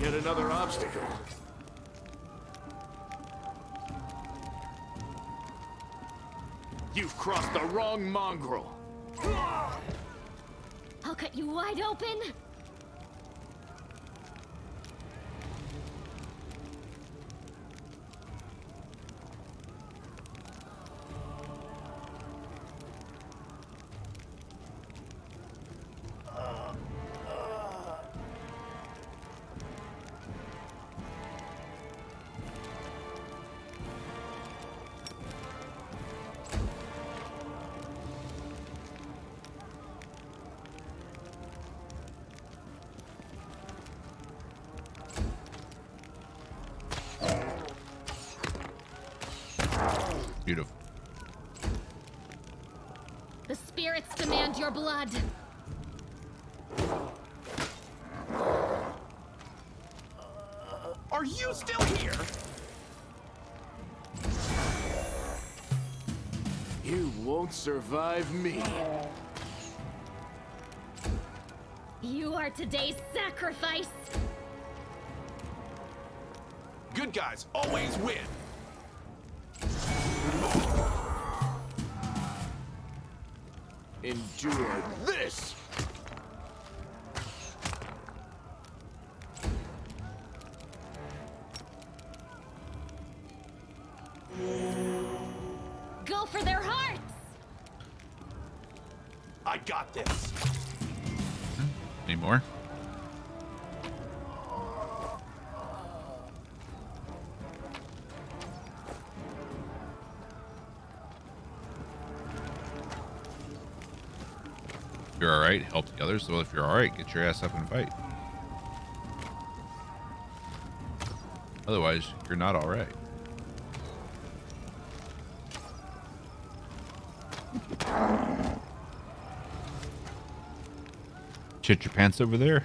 Yet another obstacle. You've crossed the wrong mongrel. I'll cut you wide open. spirits demand your blood. Are you still here? You won't survive me. You are today's sacrifice. Good guys always win. Endure this! Go for their hearts! I got this. Any more? If you're alright, help the others. So if you're alright, get your ass up and fight. Otherwise, you're not alright. Shit your pants over there?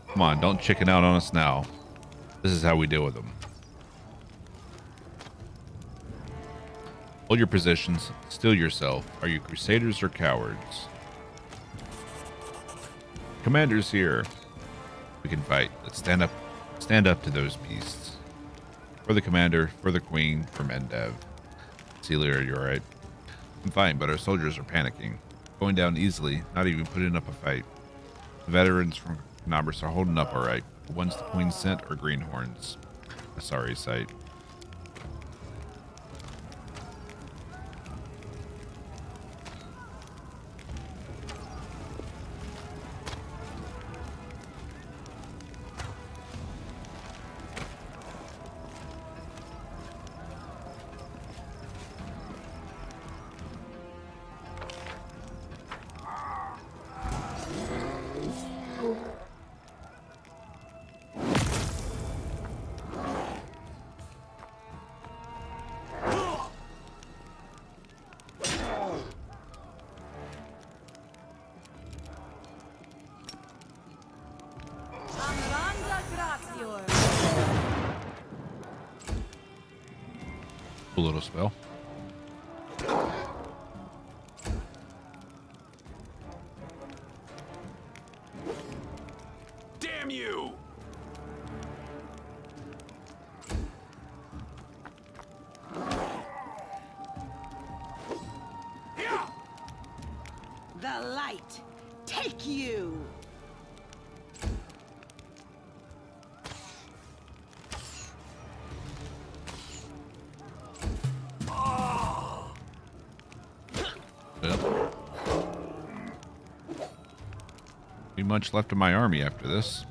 Come on, don't chicken out on us now. This is how we deal with them. Hold your positions. Still yourself. Are you crusaders or cowards? Commanders here. We can fight. Let's stand up. Stand up to those beasts. For the commander, for the queen, for Mendev. Celia, are you alright? I'm fine, but our soldiers are panicking. Going down easily, not even putting up a fight. The veterans from Knobber's are holding up alright. The ones the queen sent are greenhorns. A sorry sight. Cool little spell. Damn you! The light, take you! Well, be much left of my army after this.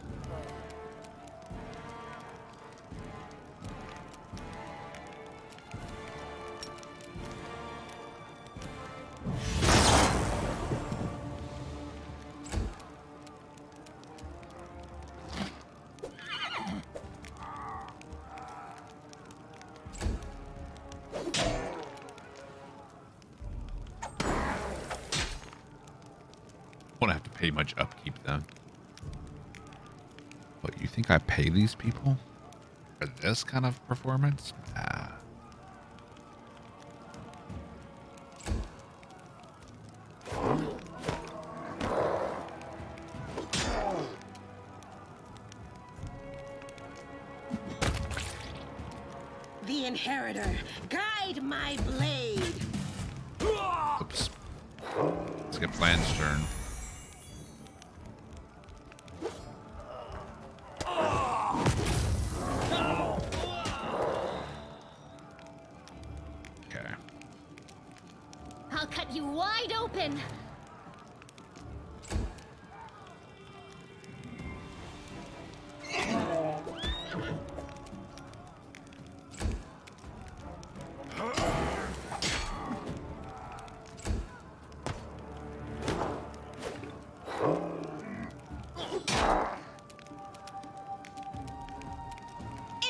Won't have to pay much upkeep then. What, you think I pay these people for this kind of performance? Nah. The Inheritor, guide my blade! Oops. Let's get Plan's turn. Okay. I'll cut you wide open.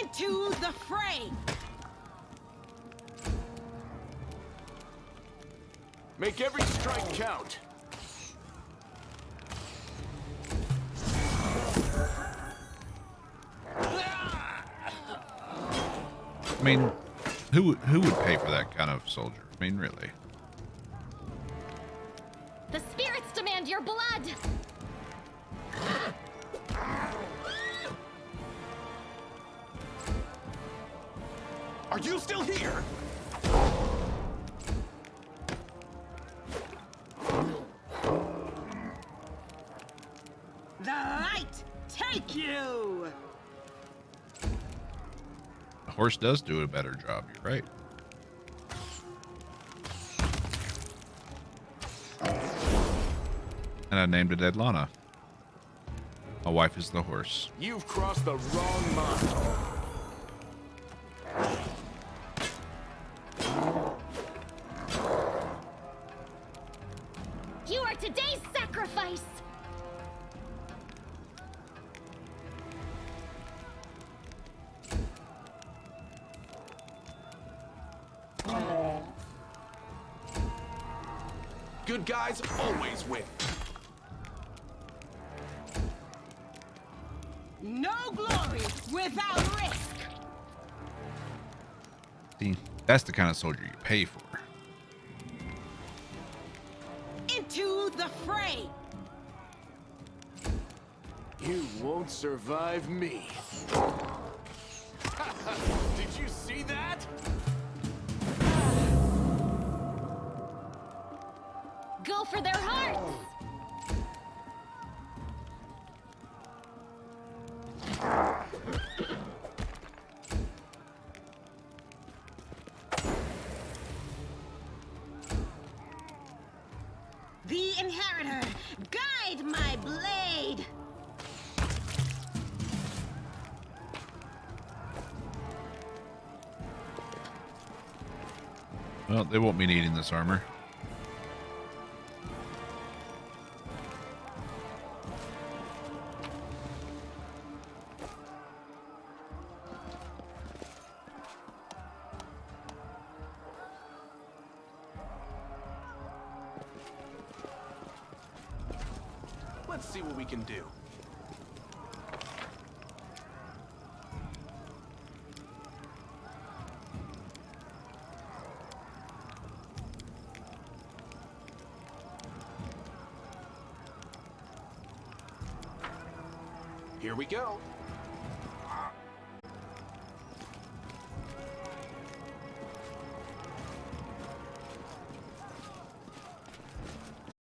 Into the fray! Make every strike count. I mean, who would pay for that kind of soldier? I mean, really. The spirits demand your blood! Are you still here? The light take you! The horse does do a better job. You're right. And I named it Edlana. My wife is the horse. You've crossed the wrong mine. You are today's sacrifice! Good guys always win. No glory without risk! See, that's the kind of soldier you pay for. Into the fray! You won't survive me. Did you see that? Go for their hearts! The inheritor, guide my blade! Well, they won't be needing this armor. Let's see what we can do. Here we go.